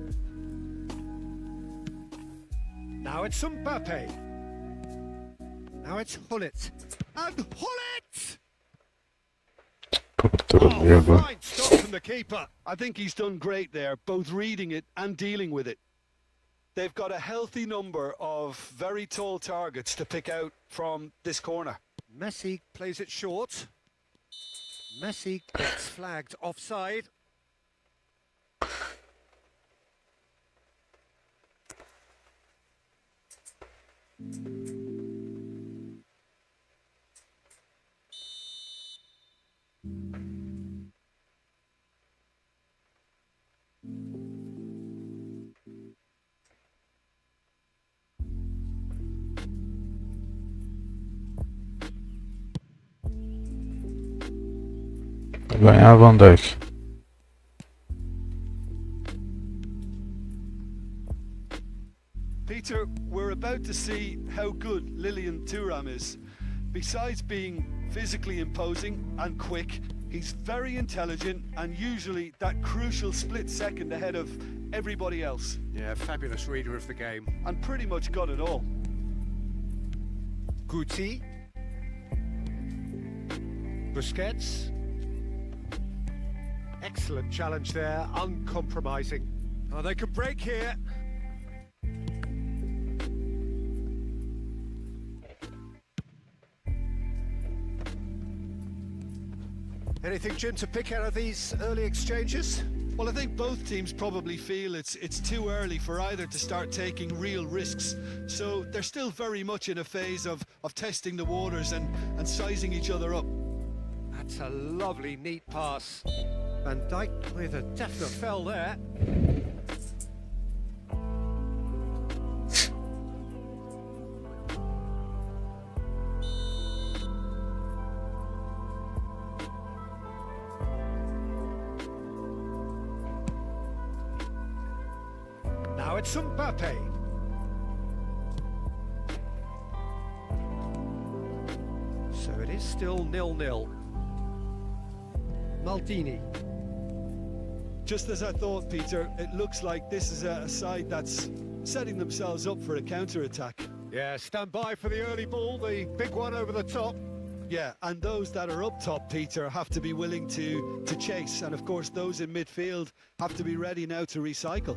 Speaker 2: Now it's Mbappe. Now it's Hullet. And Hullet! Oh, fine stop from the keeper.
Speaker 3: I think he's done great there, both reading it and dealing with it. They've got a healthy number of very tall targets to pick out from this corner.
Speaker 2: Messi plays it short. Messi gets flagged offside.
Speaker 1: Ganhar Van Dijk.
Speaker 3: Peter, we're about to see how good Lilian Thuram is. Besides being physically imposing and quick, he's very intelligent and usually that crucial split second ahead of everybody else.
Speaker 2: Yeah, fabulous reader of the game.
Speaker 3: And pretty much got it all.
Speaker 2: Guti. Busquets. Excellent challenge there, uncompromising. Oh, they can break here. Anything, Jim, to pick out of these early exchanges?
Speaker 3: Well, I think both teams probably feel it's too early for either to start taking real risks. So they're still very much in a phase of testing the waters and sizing each other up.
Speaker 2: That's a lovely, neat pass. Van Dijk with a definite fell there. Now it's Mbappe. So it is still 0-0. Maldini.
Speaker 3: Just as I thought, Peter, it looks like this is a side that's setting themselves up for a counter-attack.
Speaker 2: Yeah, stand by for the early ball, the big one over the top.
Speaker 3: Yeah, and those that are up top, Peter, have to be willing to chase. And of course, those in midfield have to be ready now to recycle.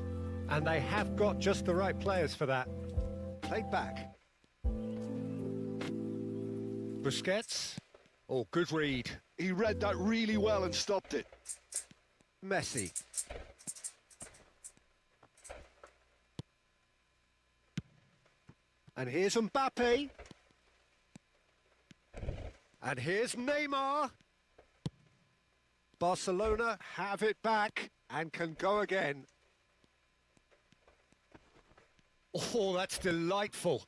Speaker 2: And they have got just the right players for that. Played back. Busquets. Oh, good read.
Speaker 3: He read that really well and stopped it.
Speaker 2: Messi. And here's Mbappe. And here's Neymar. Barcelona have it back and can go again. Oh, that's delightful.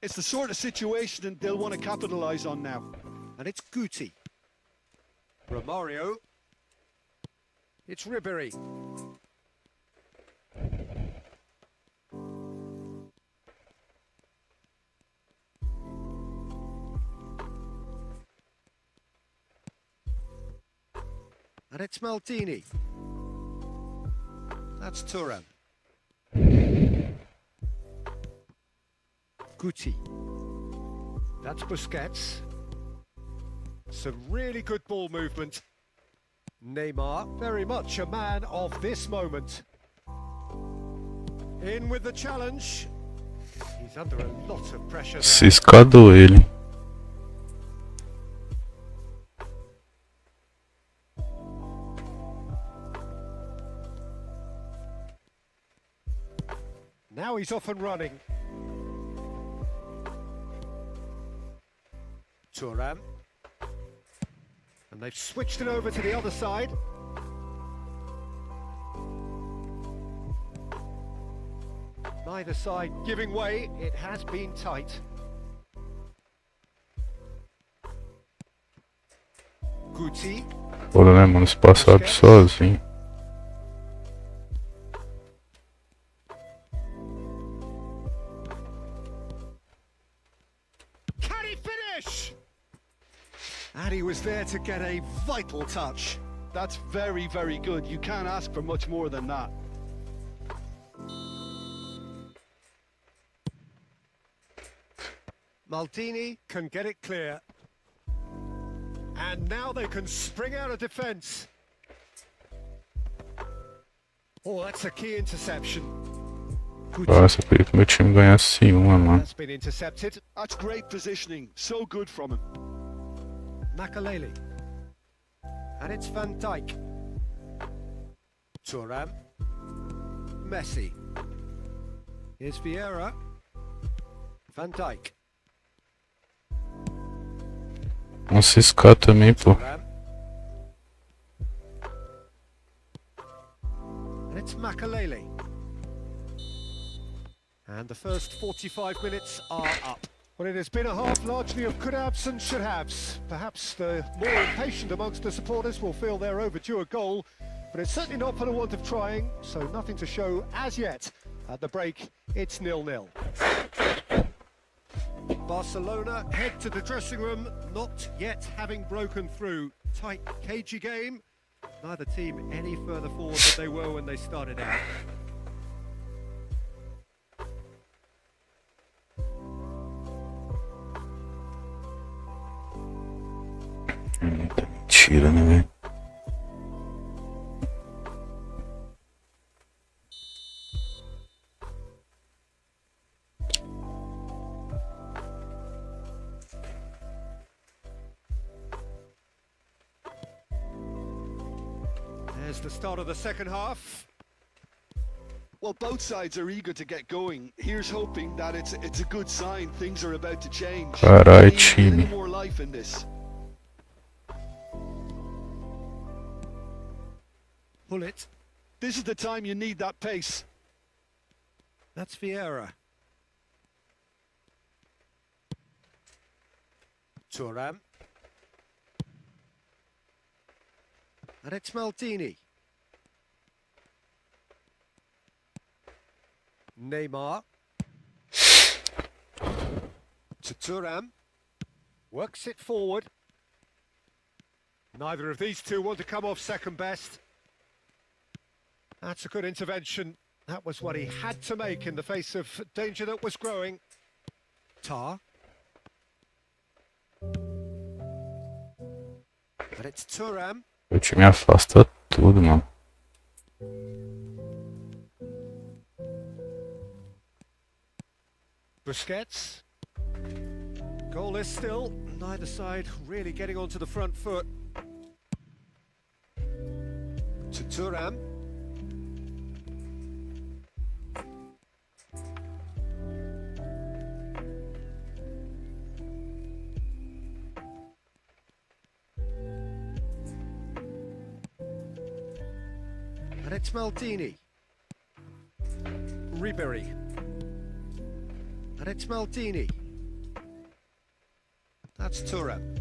Speaker 3: It's the sort of situation they'll want to capitalise on now.
Speaker 2: And it's Guti. Romario. It's Ribéry. And it's Maldini. That's Thuram. Guti. That's Busquets. Some really good ball movement. Neymar, very much a man of this moment. In with the challenge. He's under a lot of pressure.
Speaker 1: Ciscador ele.
Speaker 2: Now he's off and running. Thuram. And they've switched it over to the other side. Neither side giving way. It has been tight. Guti.
Speaker 1: Foda, né, mano? Se passar sozinho.
Speaker 2: Can he finish? And he was there to get a vital touch.
Speaker 3: That's very, very good. You can't ask for much more than that.
Speaker 2: Maldini can get it clear. And now they can spring out of defence. Oh, that's a key interception.
Speaker 1: Nossa, eu queria que meu time ganhasse uma, mano.
Speaker 2: That's been intercepted.
Speaker 3: That's great positioning. So good from him.
Speaker 2: Makalele. And it's Van Dijk. Thuram. Messi. Here's Vieira. Van Dijk.
Speaker 1: Vamos ciscar também, pô.
Speaker 2: Thuram. And it's Makalele. And the first 45 minutes are up. Well, it has been a half largely of could-haves and should-haves. Perhaps the more impatient amongst the supporters will feel they're overdue a goal, but it's certainly not for the want of trying, so nothing to show as yet. At the break, it's 0-0. Barcelona head to the dressing room, not yet having broken through. Tight, cagey game. Neither team any further forward than they were when they started out.
Speaker 1: Muita mentira, né, velho?
Speaker 2: There's the start of the second half.
Speaker 3: Well, both sides are eager to get going. Here's hoping that it's a good sign. Things are about to change.
Speaker 1: Carai,
Speaker 3: We need a
Speaker 1: time.
Speaker 3: little more life in this.
Speaker 2: Pull it.
Speaker 3: This is the time you need that pace.
Speaker 2: That's Vieira. Thuram. And it's Maldini. Neymar. To Thuram. Works it forward. Neither of these two want to come off second best. That's a good intervention. That was what he had to make in the face of danger that was growing. Tar. But it's Thuram.
Speaker 1: O time afasta tudo, mano.
Speaker 2: Busquets. Goal is still. Neither side really getting onto the front foot. To Thuram. And it's Maldini. Ribery. And it's Maldini. That's Thuram.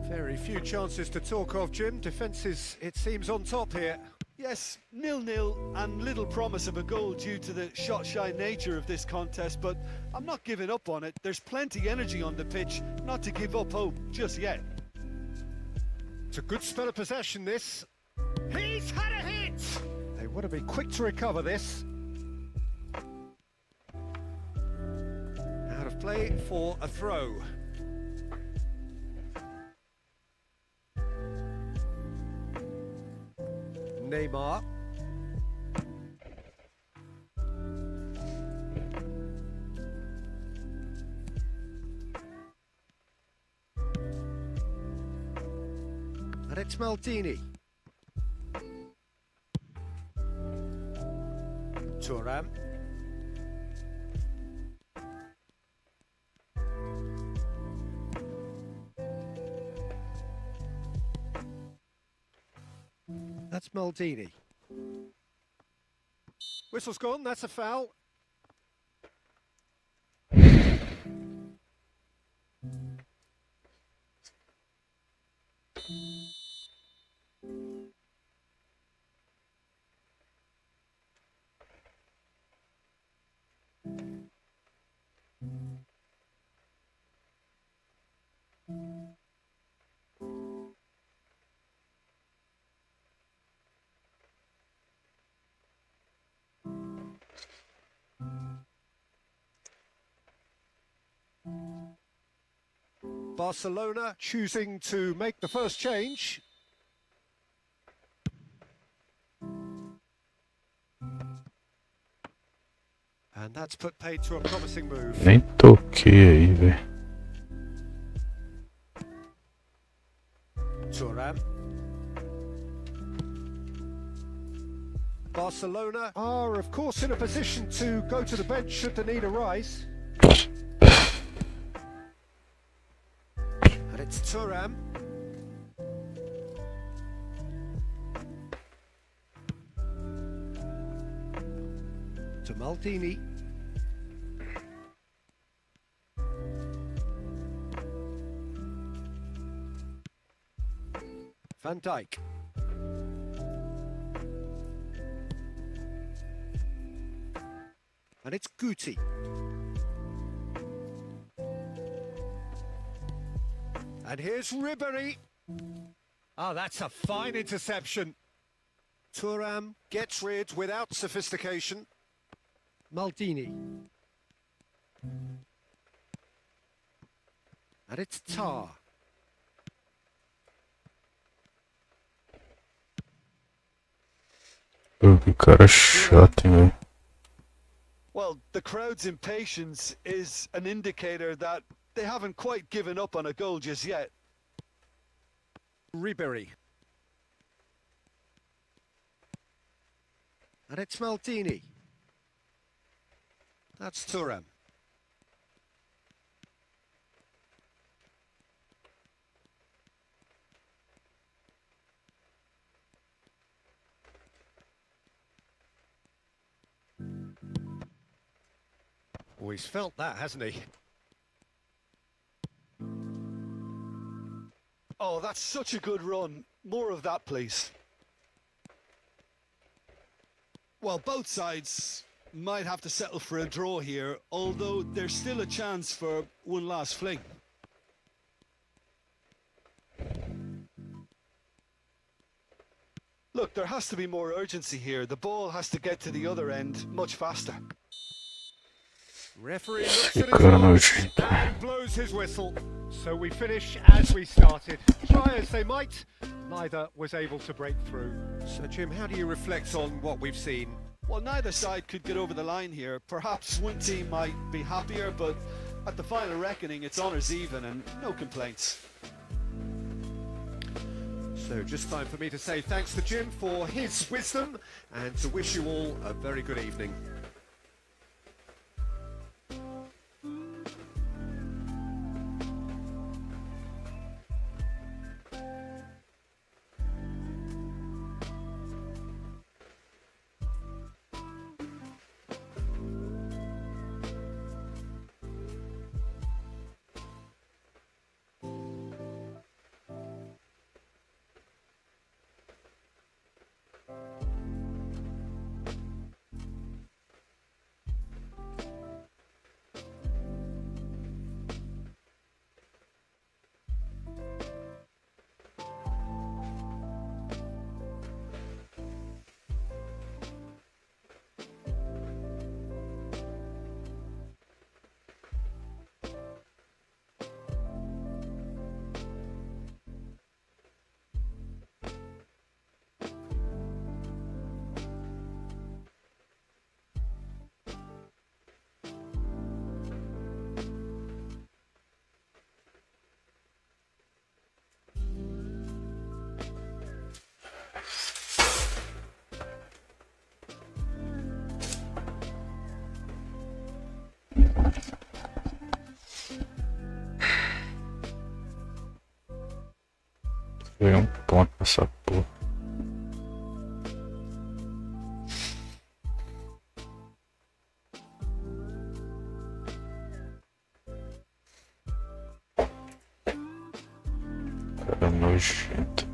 Speaker 2: Very few chances to talk of, Jim. Defence is, it seems, on top here.
Speaker 3: Yes, 0-0 and little promise of a goal due to the shot-shy nature of this contest, but I'm not giving up on it. There's plenty energy on the pitch, not to give up hope just yet.
Speaker 2: It's a good spell of possession, this. He's had a hit! They want to be quick to recover this. Out of play for a throw. Neymar. And it's Maldini. Thuram. That's Maldini. Whistle's gone, that's a foul. Barcelona choosing to make the first change. And that's put paid to a promising move.
Speaker 1: Nem toquei aí, velho.
Speaker 2: Thuram. Barcelona are, of course, in a position to go to the bench should the need arise. And it's Thuram. To Maldini. Van Dijk. And it's Guti. And here's Ribery. Ah, that's a fine interception. Thuram gets rid without sophistication. Maldini. And it's Tar.
Speaker 1: Pô, que cara chato, hein, velho.
Speaker 3: Well, the crowd's impatience is an indicator that they haven't quite given up on a goal just yet.
Speaker 2: Ribery. And it's Maldini. That's Thuram. Oh, he's felt that, hasn't he?
Speaker 3: Oh, that's such a good run. More of that, please. Well, both sides might have to settle for a draw here, although there's still a chance for one last fling. Look, there has to be more urgency here. The ball has to get to the other end much faster.
Speaker 2: Referee looks at his
Speaker 1: Cara
Speaker 2: watch
Speaker 1: nojento.
Speaker 2: and blows his whistle. So we finish as we started. Try as they might, neither was able to break through. So Jim, how do you reflect on what we've seen?
Speaker 3: Well, neither side could get over the line here. Perhaps one team might be happier, but at the final reckoning, it's honours even and no complaints.
Speaker 2: So just time for me to say thanks to Jim for his wisdom and to wish you all a very good evening.
Speaker 1: Foi um ponto nessa porra. Cara nojento.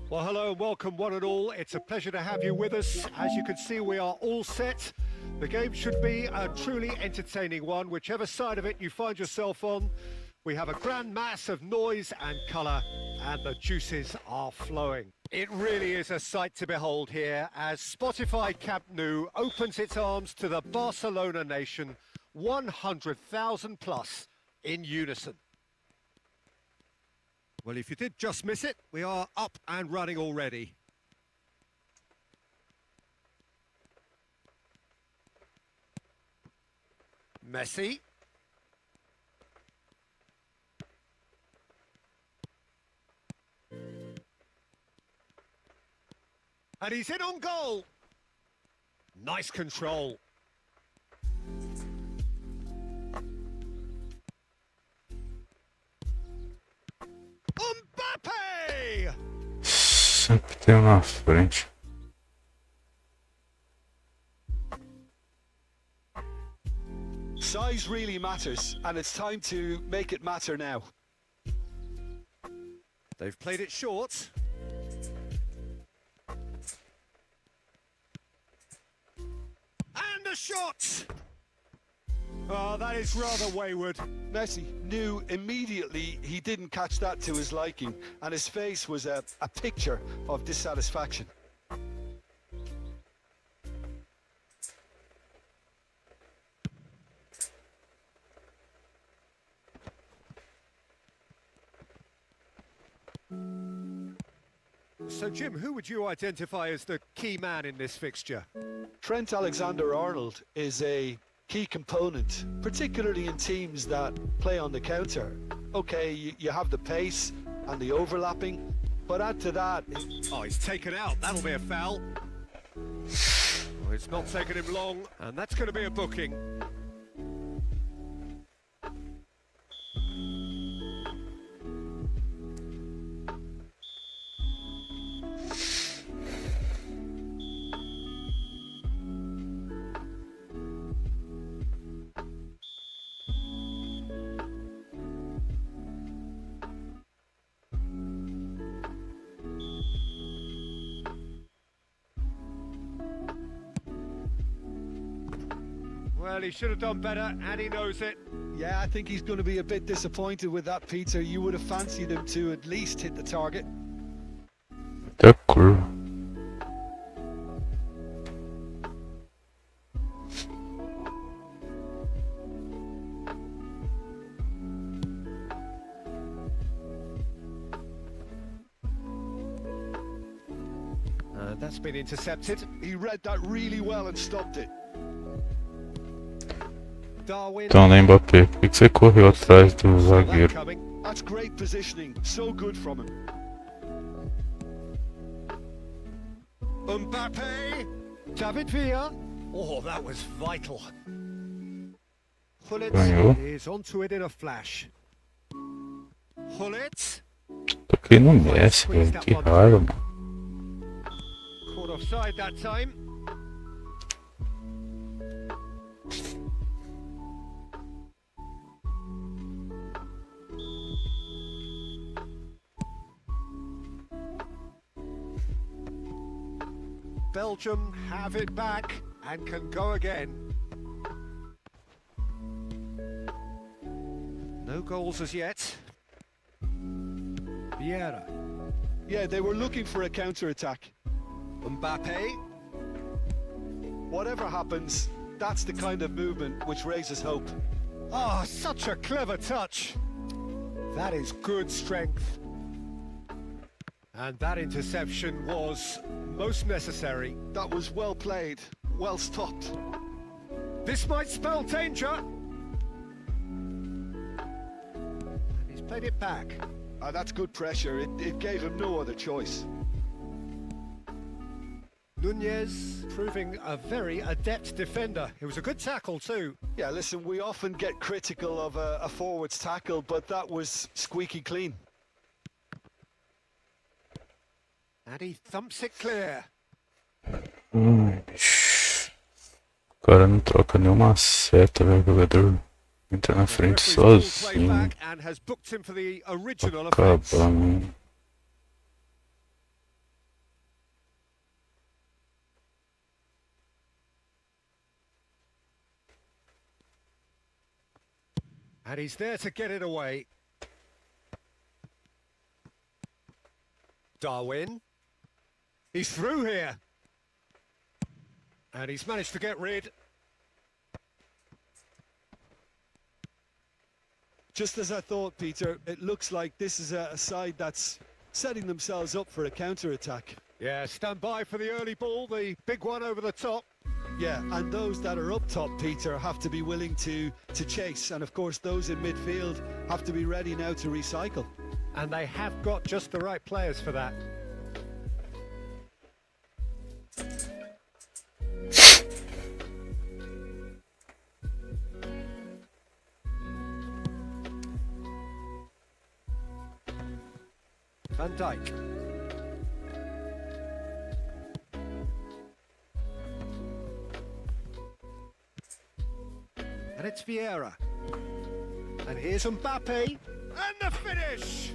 Speaker 2: Well, hello and welcome one and all. It's a pleasure to have you with us. As you can see, we are all set. The game should be a truly entertaining one, whichever side of it you find yourself on. We have a grand mass of noise and colour, and the juices are flowing. It really is a sight to behold here as Spotify Camp Nou opens its arms to the Barcelona nation, 100,000 plus in unison. Well, if you did just miss it, we are up and running already. Messi. And he's in on goal. Nice control. Mbappe!
Speaker 1: Sempre tem um na frente.
Speaker 3: Size really matters, and it's time to make it matter now.
Speaker 2: They've played it short. And a shot! Oh, that is rather wayward.
Speaker 3: Messi knew immediately he didn't catch that to his liking, and his face was a picture of dissatisfaction.
Speaker 2: So, Jim, who would you identify as the key man in this fixture?
Speaker 3: Trent Alexander-Arnold is a key component, particularly in teams that play on the counter. Okay, you have the pace and the overlapping, but add to that...
Speaker 2: Oh, he's taken out. That'll be a foul. Oh, it's not taken him long, and that's going to be a booking. Well, he should have done better, and he knows it.
Speaker 3: Yeah, I think he's going to be a bit disappointed with that, Peter. You would have fancied him to at least hit the target.
Speaker 1: Até a curva.
Speaker 2: That's been intercepted.
Speaker 3: He read that really well and stopped it.
Speaker 2: Darwin.
Speaker 1: Então, né, Mbappé? Por que você correu atrás do zagueiro?
Speaker 3: That's great positioning. So good from him.
Speaker 2: Mbappe. David Villa. Oh, that was vital.
Speaker 1: Ganhou.
Speaker 2: Hullet is onto it in a flash. Hullet.
Speaker 1: Toquei no Messi, velho. Que raiva, mano.
Speaker 2: Caught offside that time. Belgium have it back and can go again. No goals as yet. Vieira.
Speaker 3: Yeah, they were looking for a counter-attack.
Speaker 2: Mbappe.
Speaker 3: Whatever happens, that's the kind of movement which raises hope.
Speaker 2: Oh, such a clever touch. That is good strength. And that interception was most necessary.
Speaker 3: That was well played, well stopped.
Speaker 2: This might spell danger. And he's played it back.
Speaker 3: That's good pressure. It gave him no other choice.
Speaker 2: Nunez proving a very adept defender. It was a good tackle too.
Speaker 3: Yeah, listen, we often get critical of a forward's tackle, but that was squeaky clean.
Speaker 2: And he thumps it clear.
Speaker 1: Bicho. O cara não troca nenhuma seta, velho. O jogador entra na frente sozinho.
Speaker 2: And has booked him for the original
Speaker 1: Acabar,
Speaker 2: offense.
Speaker 1: mano.
Speaker 2: And he's there to get it away. Darwin. He's through here. And he's managed to get rid.
Speaker 3: Just as I thought, Peter, it looks like this is a side that's setting themselves up for a counter-attack.
Speaker 2: Yeah, stand by for the early ball, the big one over the top.
Speaker 3: Yeah, and those that are up top, Peter, have to be willing to chase. And of course, those in midfield have to be ready now to recycle.
Speaker 2: And they have got just the right players for that. Van Dijk. And it's Vieira. And here's Mbappe. And the finish!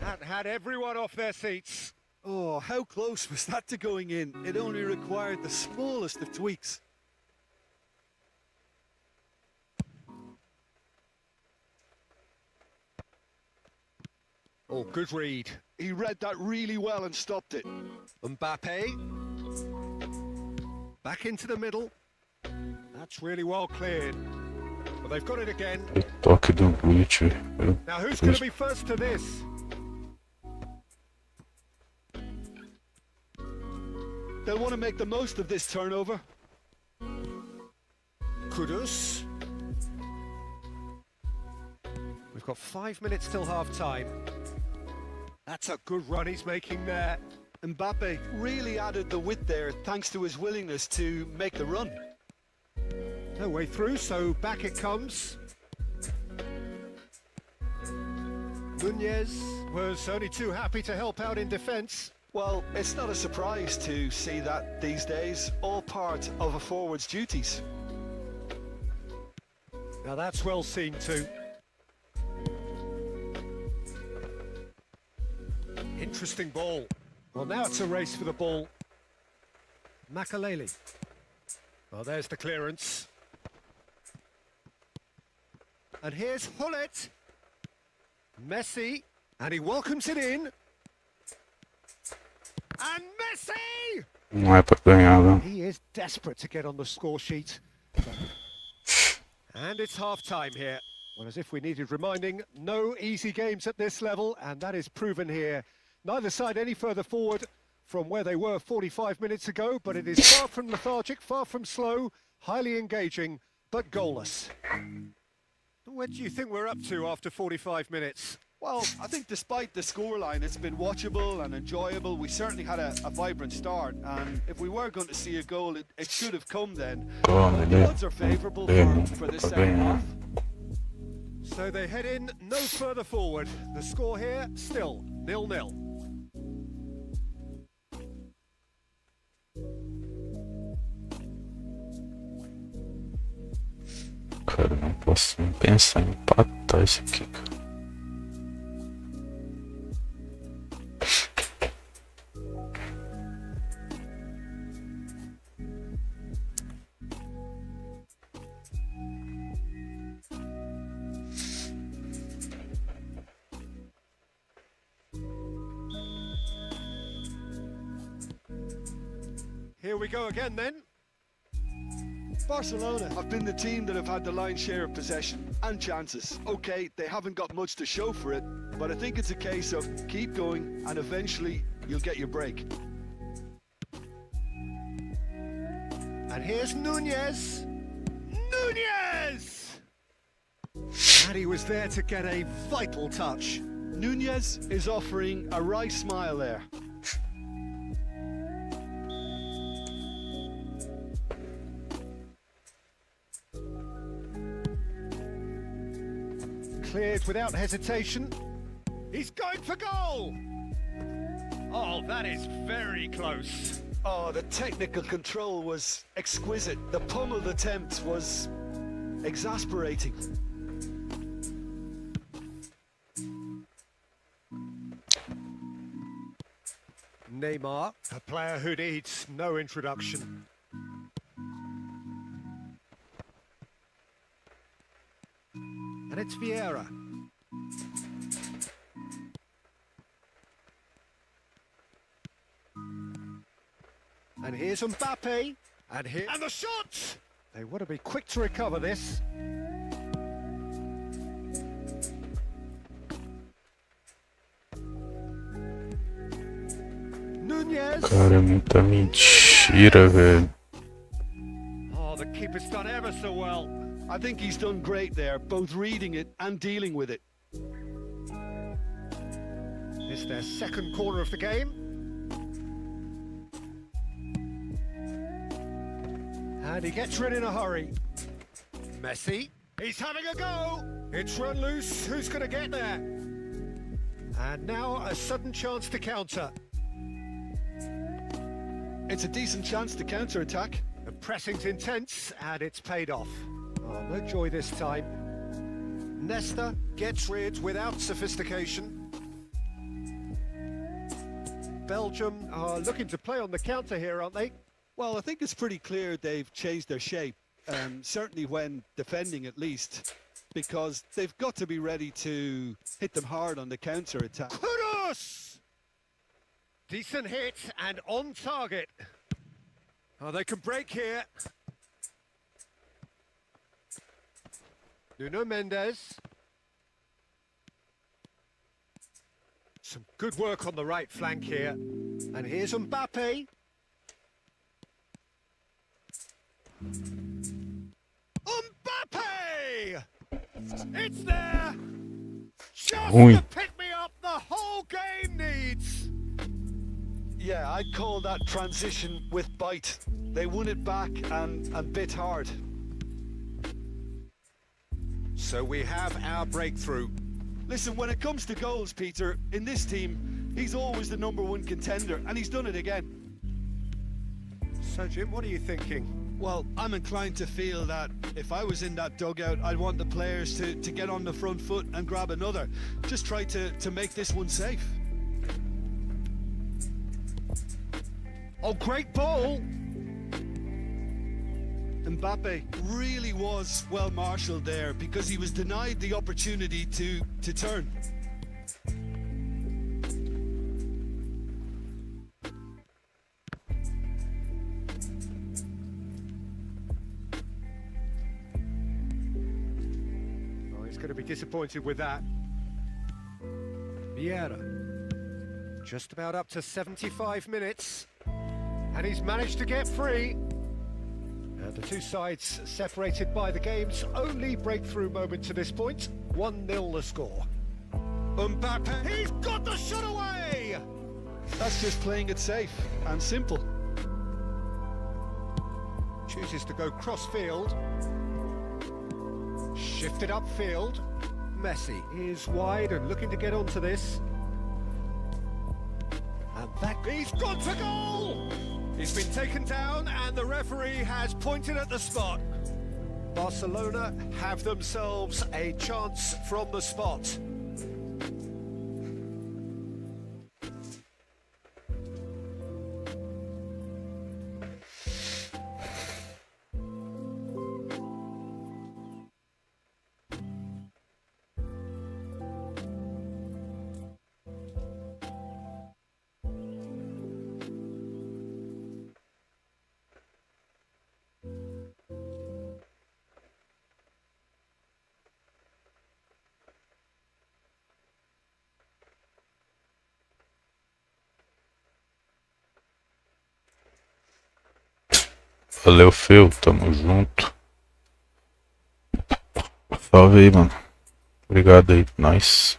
Speaker 2: That had everyone off their seats.
Speaker 3: Oh, how close was that to going in? It only required the smallest of tweaks.
Speaker 2: Oh, good read.
Speaker 3: He read that really well and stopped it.
Speaker 2: Mbappe. Back into the middle. That's really well cleared. But they've got it again.
Speaker 1: Toque do glúteo.
Speaker 2: Now who's going to be first to this?
Speaker 3: They'll want to make the most of this turnover.
Speaker 2: Kudus. We've got 5 minutes till half-time. That's a good run he's making there.
Speaker 3: Mbappe really added the width there thanks to his willingness to make the run.
Speaker 2: No way through, so back it comes. Nunez was only too happy to help out in defence.
Speaker 3: Well, it's not a surprise to see that these days, all part of a forward's duties.
Speaker 2: Now that's well seen too. Interesting ball. Well, now it's a race for the ball. Makaleli. Well, there's the clearance. And here's Hullet. Messi. And he welcomes it in. And Messi!
Speaker 1: Não é para ganhar, não.
Speaker 2: He is desperate to get on the score sheet. And it's half-time here. Well, as if we needed reminding, no easy games at this level, and that is proven here. Neither side any further forward from where they were 45 minutes ago, but it is far from lethargic, far from slow, highly engaging, but goalless. Where do you think we're up to after 45 minutes?
Speaker 3: Well, I think despite the scoreline, it's been watchable and enjoyable. We certainly had a vibrant start, and if we were going to see a goal, it should have come then. The odds are favourable for this second half.
Speaker 2: So they head in no further forward. The score here, still 0-0.
Speaker 1: Cara, não posso nem pensar em empatar isso aqui, cara.
Speaker 2: Here we go again then.
Speaker 3: Barcelona have been the team that have had the lion's share of possession and chances. Okay, they haven't got much to show for it, but I think it's a case of keep going and eventually you'll get your break.
Speaker 2: And here's Nunez. Nunez! And he was there to get a vital touch.
Speaker 3: Nunez is offering a wry smile there.
Speaker 2: Cleared without hesitation. He's going for goal! Oh, that is very close.
Speaker 3: Oh, the technical control was exquisite. The pummeled attempt was exasperating.
Speaker 2: Neymar, a player who needs no introduction. it's Vieira. And here's Mbappe. And the shot! They want to be quick to recover this. Nunez.
Speaker 1: Cara, é muita mentira, velho.
Speaker 2: Oh, the keeper's done ever so well.
Speaker 3: I think he's done great there, both reading it and dealing with it.
Speaker 2: It's their second corner of the game. And he gets rid in a hurry. Messi, he's having a go. It's run loose. Who's going to get there? And now a sudden chance to counter.
Speaker 3: It's a decent chance to counter-attack.
Speaker 2: The pressing's intense and it's paid off. Oh, no joy this time. Nesta gets rid without sophistication. Belgium are looking to play on the counter here, aren't they?
Speaker 3: Well, I think it's pretty clear they've changed their shape, certainly when defending at least, because they've got to be ready to hit them hard on the counter-attack.
Speaker 2: Kudos! Decent hit and on target. Oh, they can break here. Nuno Mendes. Some good work on the right flank here. And here's Mbappe. Mbappe! It's there! Just to pick me up the whole game needs!
Speaker 3: Yeah, I'd call that transition with bite. They won it back and bit hard.
Speaker 2: So we have our breakthrough.
Speaker 3: Listen, when it comes to goals, Peter, in this team, he's always the #1 contender, and he's done it again.
Speaker 2: So, Jim, what are you thinking?
Speaker 3: Well, I'm inclined to feel that if I was in that dugout, I'd want the players to get on the front foot and grab another. Just try to make this one safe.
Speaker 2: Oh, great ball!
Speaker 3: Mbappe really was well marshalled there because he was denied the opportunity to turn.
Speaker 2: Oh, he's going to be disappointed with that. Vieira. Just about up to 75 minutes. And he's managed to get free. And the two sides separated by the game's only breakthrough moment to this point. 1-0 the score. Mbappe, he's got the shot away!
Speaker 3: That's just playing it safe and simple.
Speaker 2: Chooses to go cross-field. Shifted upfield. Messi is wide and looking to get onto this. And that, he's got to goal! He's been taken down and the referee has pointed at the spot. Barcelona have themselves a chance from the spot.
Speaker 1: Valeu, Feu, tamo junto. Salve aí, mano. Obrigado aí, nice.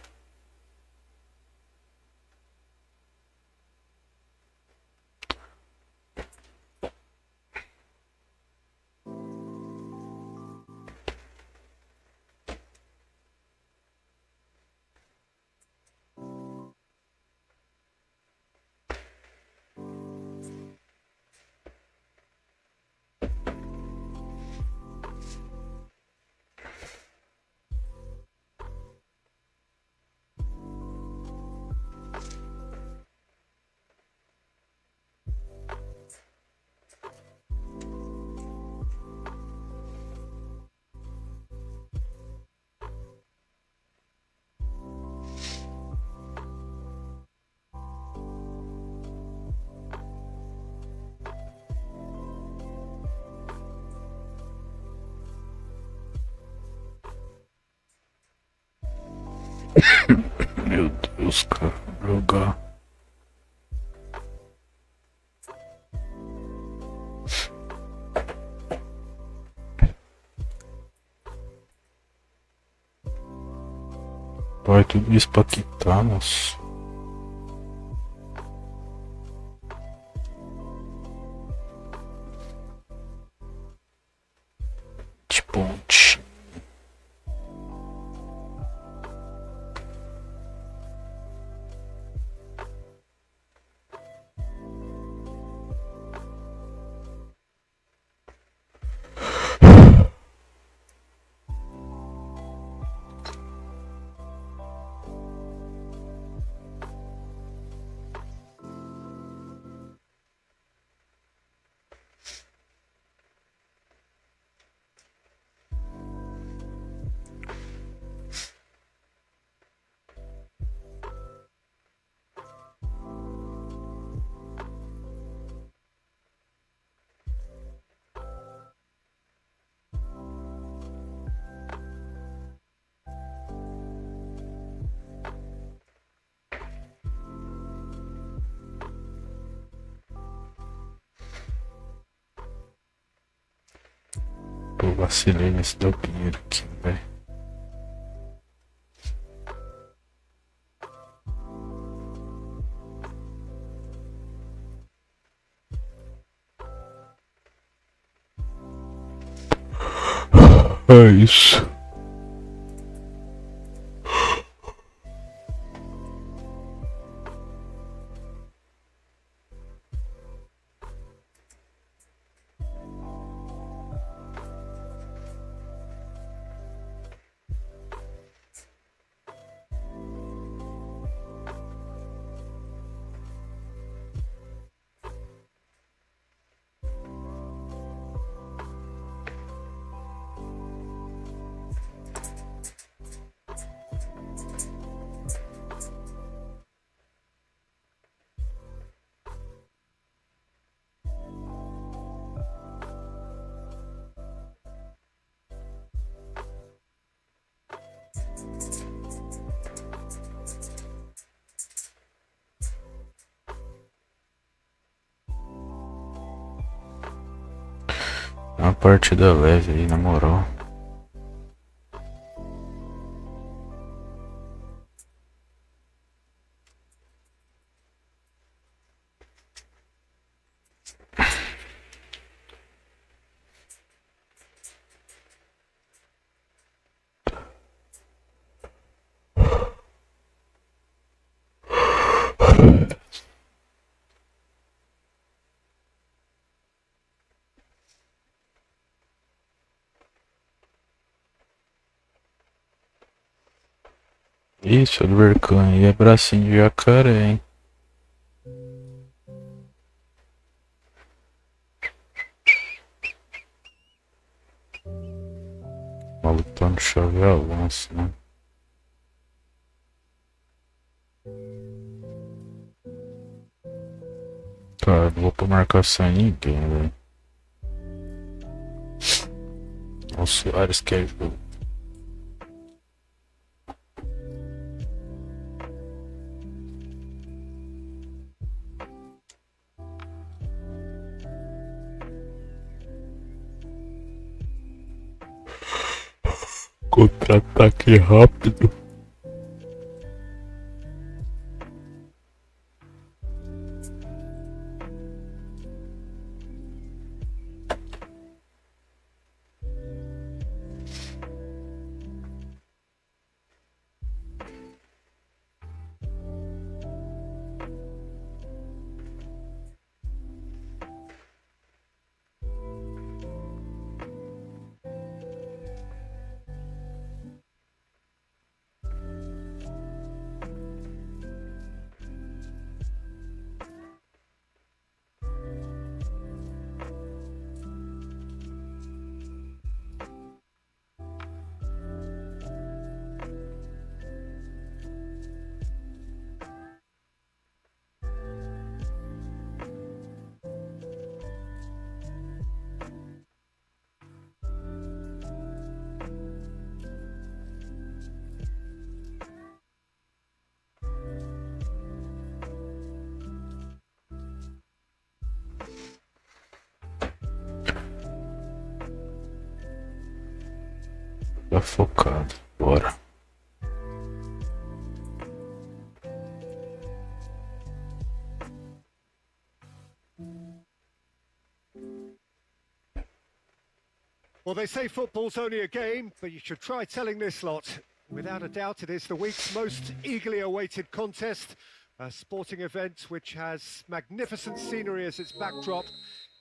Speaker 1: Meu Deus, cara. Jogar. Vai tudo isso pra quitar, nossa. De ponte. Pô, vacilei nesse do Pinheiro aqui, velho. É isso. É uma partida leve aí, na moral. Isso, Alvercan aí é bracinho de jacaré, hein? O maluco tá no chave avanço, né? Cara, não vou pra marcação em ninguém, velho. O Soares quer jogo. Contra-ataque rápido. Tá focado. Bora.
Speaker 2: Well, they say football's only a game, but you should try telling this lot. Without a doubt, it is the week's most eagerly awaited contest, a sporting event which has magnificent scenery as its backdrop.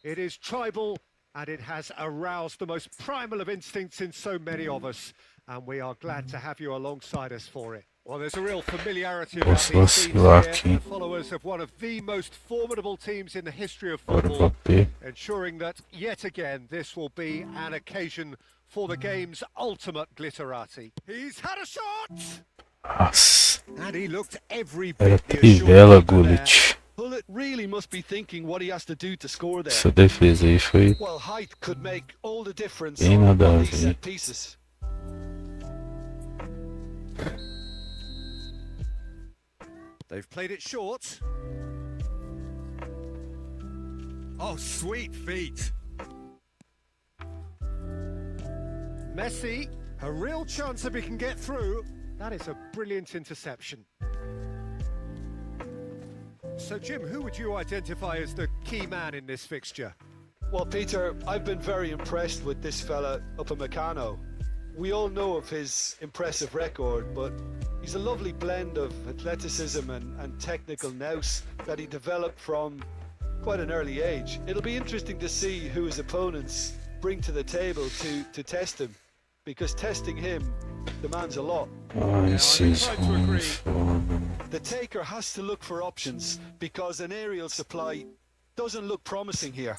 Speaker 2: It is tribal, and it has aroused the most primal of instincts in so many of us, and we are glad to have you alongside us for it. Well, there's a real familiarity about
Speaker 1: Posso
Speaker 2: these scenes
Speaker 1: vacilar
Speaker 2: here,
Speaker 1: aqui.
Speaker 2: the followers of one of the most formidable teams in the history of
Speaker 1: Bora,
Speaker 2: football,
Speaker 1: Mbappé.
Speaker 2: ensuring that, yet again, this will be an occasion for the game's ultimate glitterati. He's had a shot!
Speaker 1: Nossa.
Speaker 2: And he looked every
Speaker 1: Era
Speaker 2: bit the
Speaker 1: trivela,
Speaker 2: assured keeper there.
Speaker 1: Gullit.
Speaker 3: Pullet really must be thinking what he has to do to score there.
Speaker 1: Essa defesa aí foi
Speaker 3: Well, height could make all the difference
Speaker 1: bem
Speaker 3: on
Speaker 1: nada a
Speaker 3: these
Speaker 1: ver.
Speaker 3: set pieces.
Speaker 2: They've played it short. Oh, sweet feet. Messi, a real chance if he can get through. That is a brilliant interception. So, Jim, who would you identify as the key man in this fixture?
Speaker 3: Well, Peter, I've been very impressed with this fella Upamecano. We all know of his impressive record, but he's a lovely blend of athleticism and technical nous that he developed from quite an early age. It'll be interesting to see who his opponents bring to the table to test him, because testing him demands a lot.
Speaker 1: Ai, esses homens foda.
Speaker 3: The taker has to look for options because an aerial supply doesn't look promising here.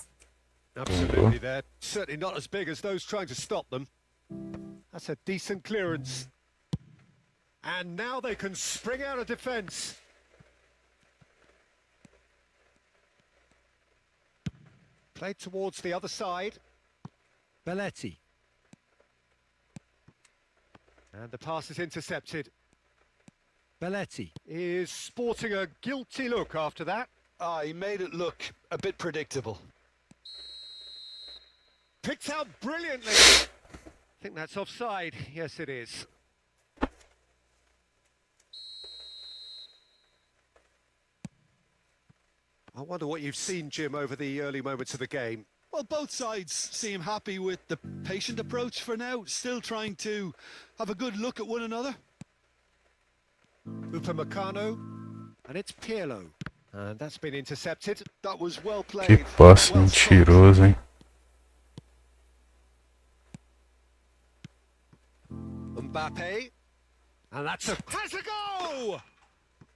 Speaker 2: Absolutely, they're certainly not as big as those trying to stop them. That's a decent clearance. And now they can spring out of defence. Played towards the other side. Belletti. And the pass is intercepted. Belletti is sporting a guilty look after that.
Speaker 3: He made it look a bit predictable.
Speaker 2: Picked out brilliantly. I think that's offside. Yes, it is. I wonder what you've seen, Jim, over the early moments of the game.
Speaker 3: Well, both sides seem happy with the patient approach for now, still trying to have a good look at one another.
Speaker 2: Upamecano, and it's Pirlo. And that's been intercepted.
Speaker 3: That was well
Speaker 1: Que
Speaker 3: played.
Speaker 1: passe
Speaker 3: well struck.
Speaker 1: mentiroso, hein?
Speaker 2: Mbappe, and that's has a goal!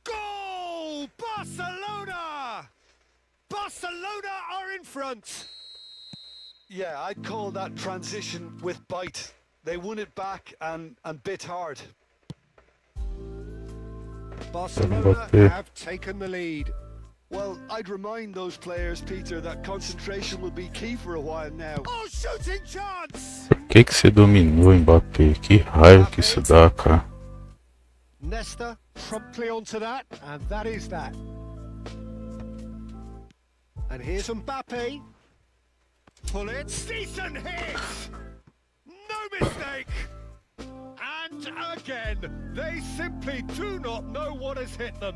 Speaker 2: Goal! Barcelona! Barcelona are in front!
Speaker 3: Yeah, I'd call that transition with bite. They won it back and bit hard.
Speaker 2: Barcelona
Speaker 1: Mbappe.
Speaker 2: have taken the lead.
Speaker 3: Well, I'd remind those players, Peter, that concentration will be key for a while now.
Speaker 2: Oh, shooting chance!
Speaker 1: Por que você dominou, Mbappé? Que raiva que isso dá, cara.
Speaker 2: Nesta promptly onto that, and that is that. And here's Mbappe. Pull it. Decent hit! No mistake! And again, they simply do not know what has hit them.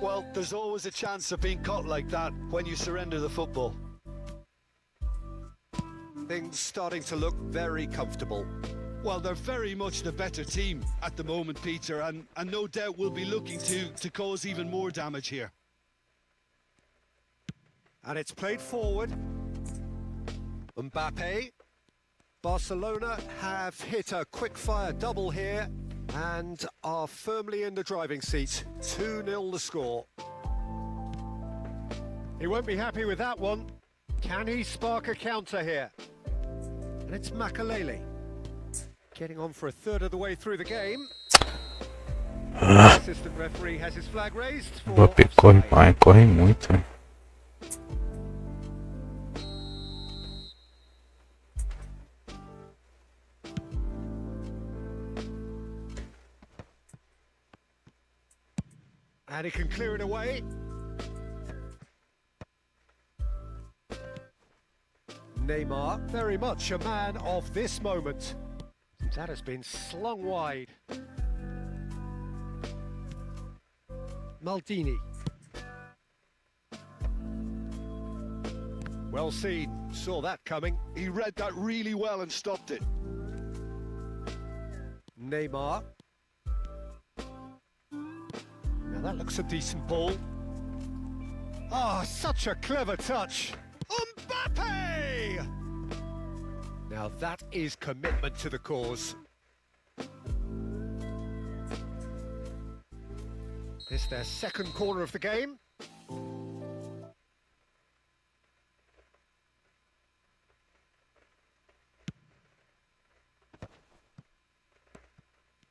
Speaker 3: Well, there's always a chance of being caught like that when you surrender the football.
Speaker 2: Things starting to look very comfortable.
Speaker 3: Well, they're very much the better team at the moment, Peter, and no doubt will be looking to cause even more damage here.
Speaker 2: And it's played forward. Mbappe. Barcelona have hit a quick-fire double here and are firmly in the driving seat. 2-0 the score. He won't be happy with that one. Can he spark a counter here? And it's Makalele. Getting on for a third of the way through the game. The assistant referee has his flag raised for
Speaker 1: Mbappé corre
Speaker 2: offside.
Speaker 1: mais, corre muito, hein?
Speaker 2: And he can clear it away. Neymar, very much a man of this moment. That has been slung wide. Maldini. Well seen, saw that coming.
Speaker 3: He read that really well and stopped it.
Speaker 2: Neymar. Now that looks a decent ball. Ah, such a clever touch. Mbappe! Now that is commitment to the cause. This their second corner of the game.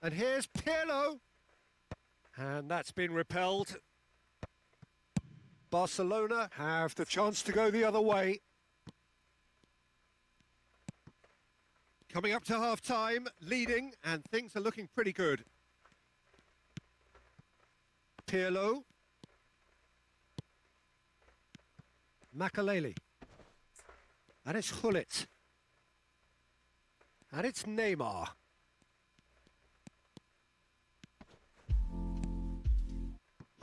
Speaker 2: And here's Pirlo. And that's been repelled. Barcelona have the chance to go the other way. Coming up to half-time, leading, and things are looking pretty good. Pirlo. Makaleli. And it's Gullit. And it's Neymar.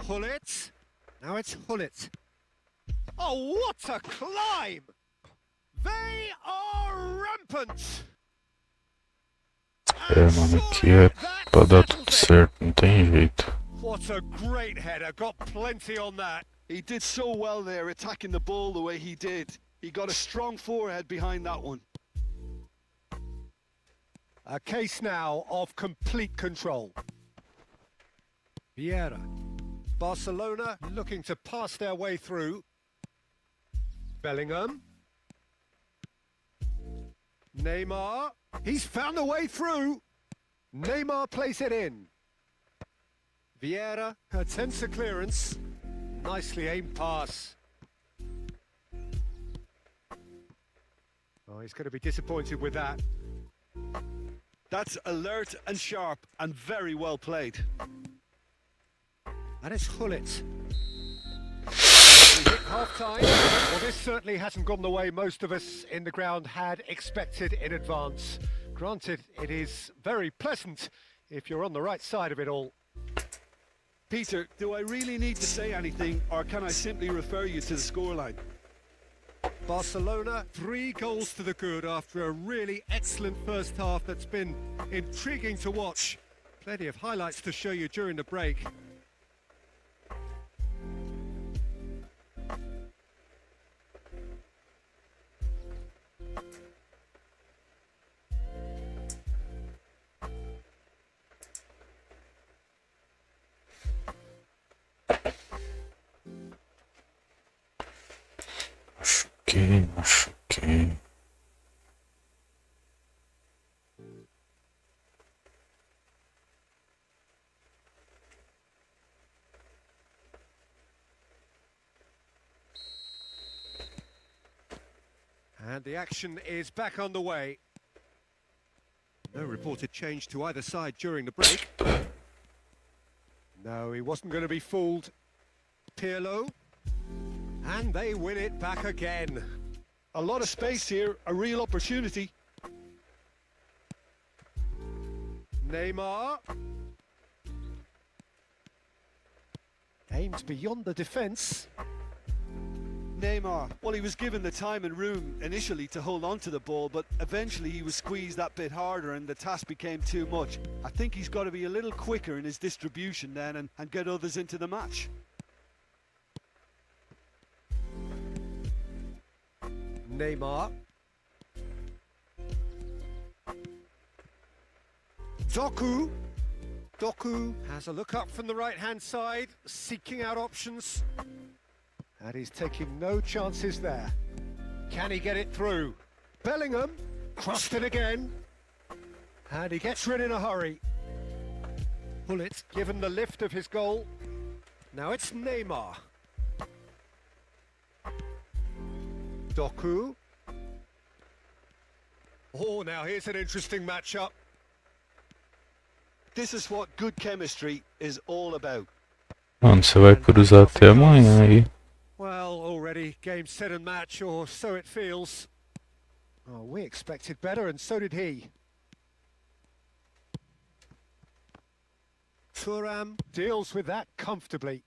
Speaker 2: Gullit. Now it's Gullit. Oh, what a climb! They are rampant!
Speaker 1: Mano, aqui é pra dar tudo certo, não tem jeito.
Speaker 2: What a great header, got plenty on that.
Speaker 3: He did so well there, attacking the ball the way he did. He got a strong forehead behind that one.
Speaker 2: A case now of complete control. Vieira. Barcelona looking to pass their way through. Bellingham. Neymar. He's found a way through. Neymar plays it in. Vieira attempts a clearance. Nicely aimed pass. Oh, he's going to be disappointed with that.
Speaker 3: That's alert and sharp and very well played.
Speaker 2: And it's Gullit. Half-time. Well, this certainly hasn't gone the way most of us in the ground had expected in advance. Granted, it is very pleasant if you're on the right side of it all.
Speaker 3: Peter, do I really need to say anything, or can I simply refer you to the scoreline?
Speaker 2: Barcelona, 3 goals to the good after a really excellent first half that's been intriguing to watch. Plenty of highlights to show you during the break.
Speaker 1: Machuquei.
Speaker 2: And the action is back on the way. No reported change to either side during the break. No, he wasn't going to be fooled. Pirlo. And they win it back again.
Speaker 3: A lot of space here, a real opportunity.
Speaker 2: Neymar. Aims beyond the defence.
Speaker 3: Neymar, well, he was given the time and room initially to hold on to the ball, but eventually he was squeezed that bit harder and the task became too much. I think he's got to be a little quicker in his distribution then and get others into the match.
Speaker 2: Neymar. Doku. Doku has a look up from the right-hand side, seeking out options. And he's taking no chances there. Can he get it through? Bellingham crossed it again. And he gets rid in a hurry. Gullit given the lift of his goal. Now it's Neymar. Doku. Oh, now here's an interesting matchup.
Speaker 3: This is what good chemistry is all about.
Speaker 1: Mano, você vai cruzar até amanhã aí.
Speaker 2: Well, already game, set and match, or so it feels. Oh, we expected better, and so did he. Thuram deals with that comfortably.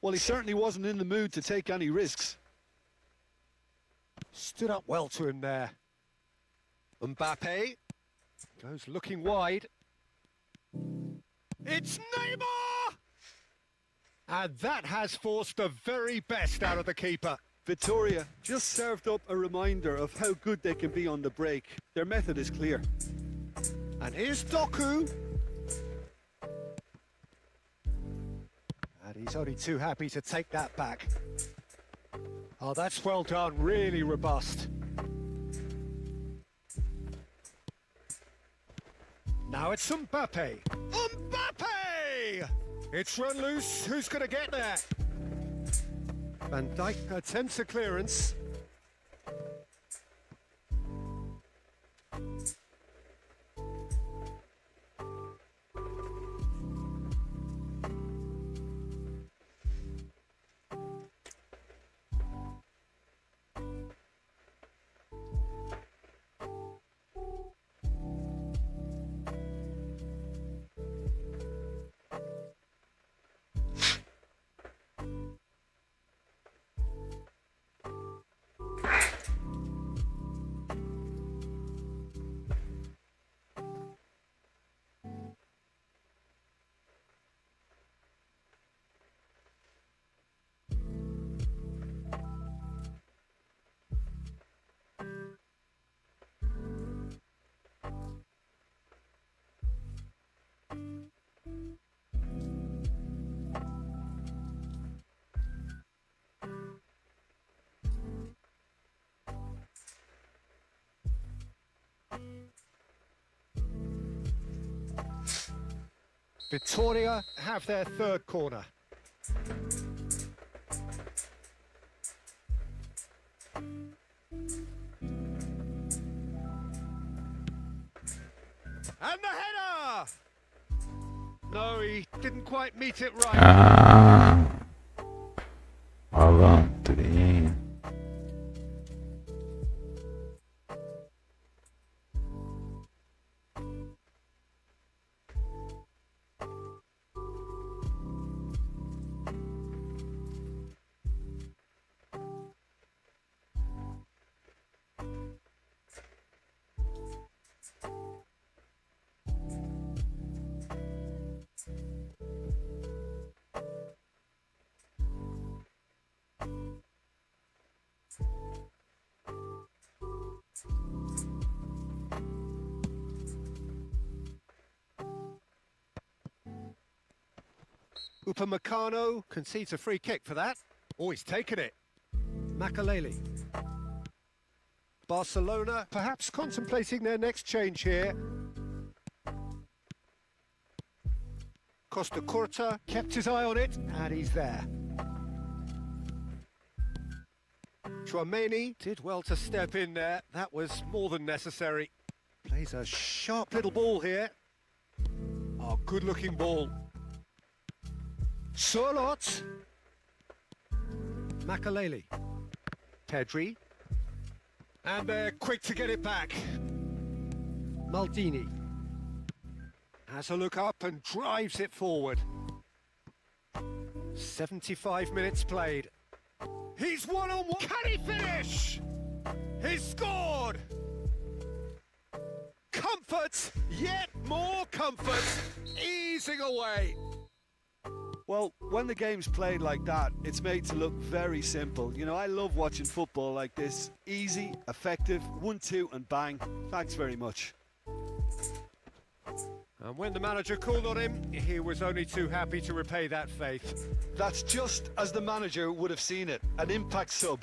Speaker 3: Well, he certainly wasn't in the mood to take any risks.
Speaker 2: Stood up well to him there. Mbappe goes looking wide. It's Neymar! And that has forced the very best out of the keeper.
Speaker 3: Vitoria just served up a reminder of how good they can be on the break. Their method is clear.
Speaker 2: And here's Doku. And he's only too happy to take that back. Oh, that's well done, really robust. Now it's Mbappe. Mbappe! It's run loose, who's going to get there? Van Dijk attempts a clearance. Vitoria have their third corner. And the header! No, he didn't quite meet it right.
Speaker 1: Ah, malandrinho.
Speaker 2: Upamecano concedes a free kick for that. Oh, he's taken it. Makaleli. Barcelona perhaps contemplating their next change here. Costa Curta kept his eye on it, and he's there. Chouameni did well to step in there. That was more than necessary. Plays a sharp little ball here. Oh, good-looking ball. Surlot. Makaleli. Pedri. And they're quick to get it back. Maldini. Has a look up and drives it forward. 75 minutes played. He's one-on-one. Can he finish? He's scored! Comfort, yet more comfort, easing away.
Speaker 3: Well, when the game's played like that, it's made to look very simple. You know, I love watching football like this. Easy, effective, 1-2 and bang. Thanks very much.
Speaker 2: And when the manager called on him, he was only too happy to repay that faith.
Speaker 3: That's just as the manager would have seen it. An impact sub.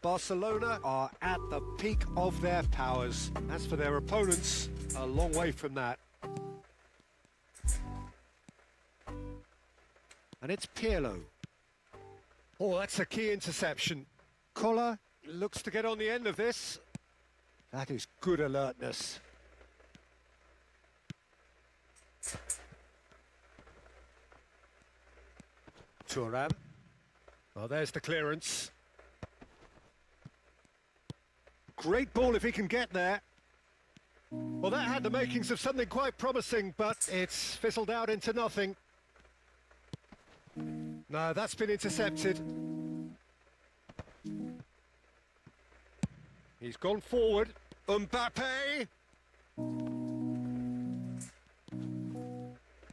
Speaker 2: Barcelona are at the peak of their powers. As for their opponents, a long way from that. And it's Pirlo. Oh, that's a key interception. Collar looks to get on the end of this. That is good alertness. Thuram. Well, there's the clearance. Great ball if he can get there. Well, that had the makings of something quite promising, but it's fizzled out into nothing. No, that's been intercepted. He's gone forward. Mbappe!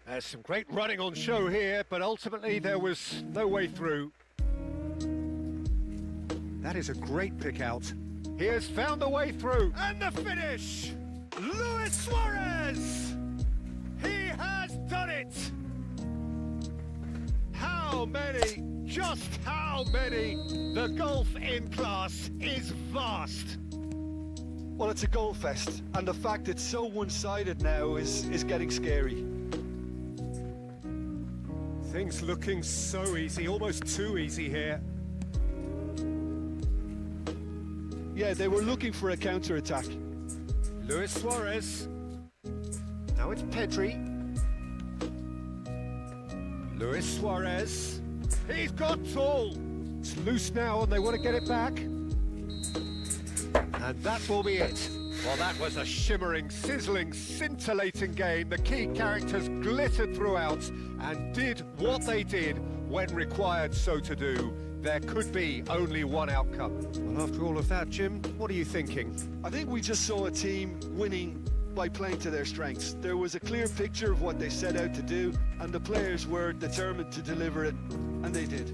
Speaker 2: There's some great running on show here, but ultimately there was no way through. That is a great pick out. He has found a way through. And the finish! Luis Suarez! He has done it! How many? Just how many? The golf in class is vast.
Speaker 3: Well, it's a goal fest, and the fact it's so one-sided now is getting scary.
Speaker 2: Things looking so easy, almost too easy here.
Speaker 3: Yeah, they were looking for a counter-attack.
Speaker 2: Luis Suarez. Now it's Pedri. Luis Suarez. He's got tall. It's loose now and they want to get it back. And that will be it. Well, that was a shimmering, sizzling, scintillating game. The key characters glittered throughout and did what they did when required so to do. There could be only one outcome. Well, after all of that, Jim, what are you thinking?
Speaker 3: I think we just saw a team winning by playing to their strengths. There was a clear picture of what they set out to do, and the players were determined to deliver it, and they did.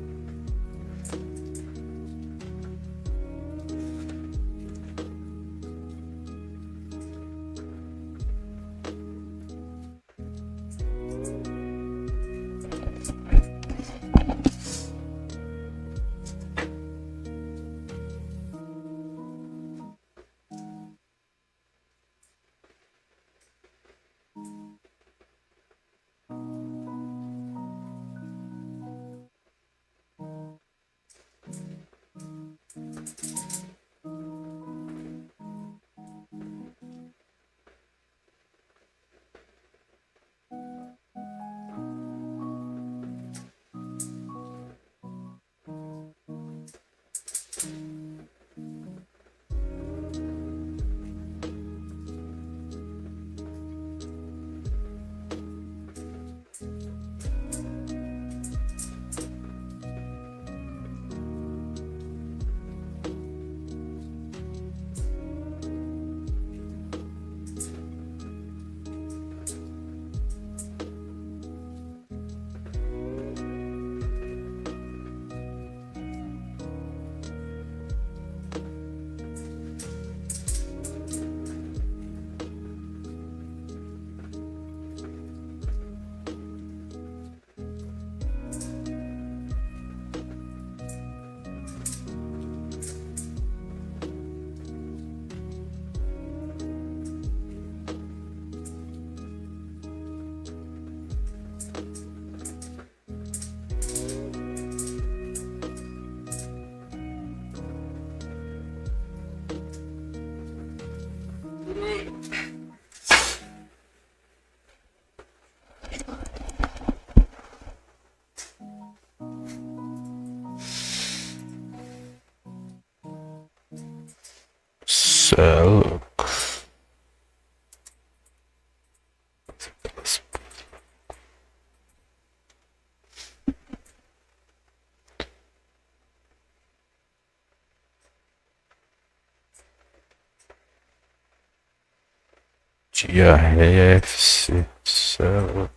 Speaker 1: Cê é louco. Diarreia FC. Cê é louco.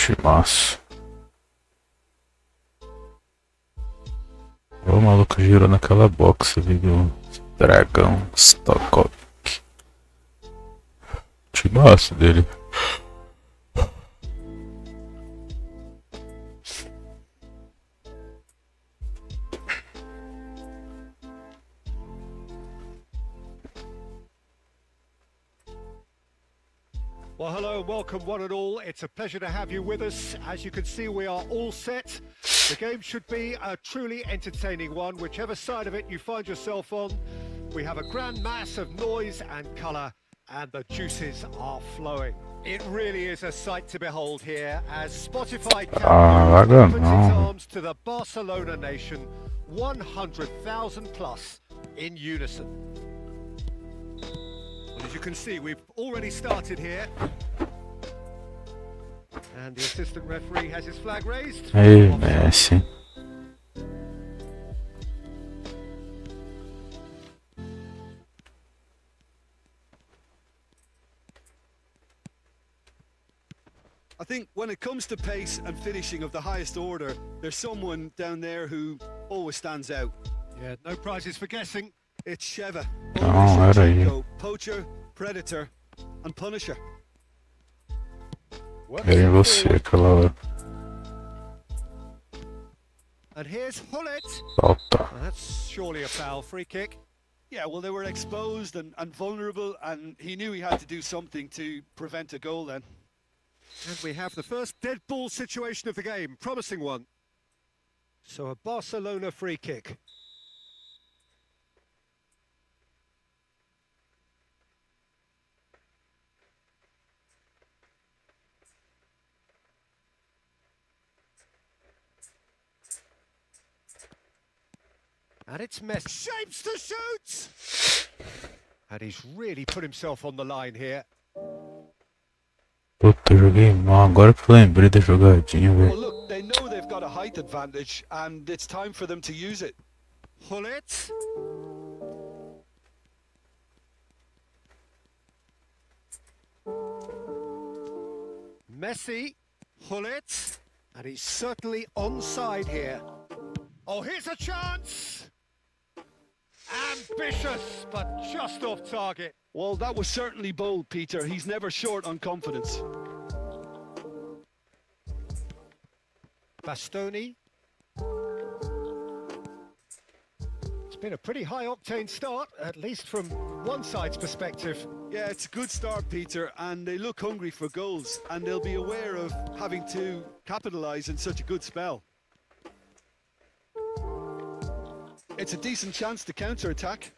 Speaker 1: Timaço. O maluco girou naquela box ali do Dragão Stockholm. Timaço dele.
Speaker 2: Well, hello and welcome one and all. It's a pleasure to have you with us. As you can see, we are all set. The game should be a truly entertaining one, whichever side of it you find yourself on. We have a grand mass of noise and colour, and the juices are flowing. It really is a sight to behold here as Spotify opens its arms to the Barcelona nation, 100,000 plus in unison. Well, as you can see, we've already started here. And the assistant referee has his flag raised.
Speaker 1: Hey, Messi.
Speaker 3: I think when it comes to pace and finishing of the highest order, there's someone down there who always stands out.
Speaker 2: Yeah, no prizes for guessing.
Speaker 3: It's Sheva.
Speaker 1: Oh, era aí.
Speaker 3: Poacher, predator, and punisher.
Speaker 1: Era em você aquela hora.
Speaker 2: And here's Hullet.
Speaker 1: Falta.
Speaker 2: Well, that's surely a foul. Free kick.
Speaker 3: Yeah, well, they were exposed and vulnerable, and he knew he had to do something to prevent a goal then.
Speaker 2: And we have the first dead ball situation of the game. Promising one. So a Barcelona free kick. And it's Messi. Shapes to shoot! And he's really put himself on the line here.
Speaker 1: Puta, joguei mal. Agora que eu lembrei da jogadinha,
Speaker 3: Well,
Speaker 1: velho.
Speaker 3: look, they know they've got a height advantage, and it's time for them to use it.
Speaker 2: Hullet. Messi. Hullet. And he's certainly onside here. Oh, here's a chance! Ambitious, but just off target.
Speaker 3: Well, that was certainly bold, Peter. He's never short on confidence.
Speaker 2: Bastoni. It's been a pretty high-octane start, at least from one side's perspective.
Speaker 3: Yeah, it's a good start, Peter, and they look hungry for goals, and they'll be aware of having to capitalise in such a good spell. It's a decent chance to counter-attack.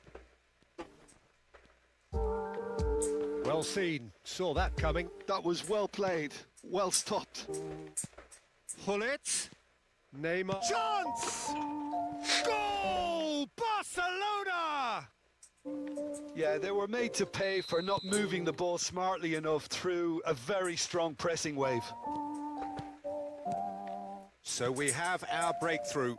Speaker 2: Well seen. Saw that coming.
Speaker 3: That was well played, well stopped.
Speaker 2: Hullet. Neymar. Chance! Goal! Barcelona!
Speaker 3: Yeah, they were made to pay for not moving the ball smartly enough through a very strong pressing wave.
Speaker 2: So we have our breakthrough.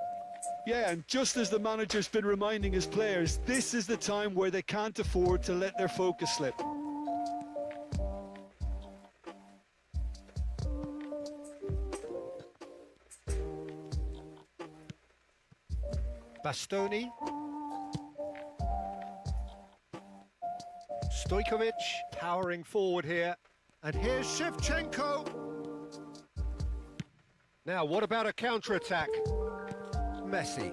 Speaker 3: Yeah, and just as the manager's been reminding his players, this is the time where they can't afford to let their focus slip.
Speaker 2: Bastoni. Stojkovic powering forward here. And here's Shevchenko. Now, what about a counter-attack? Messi.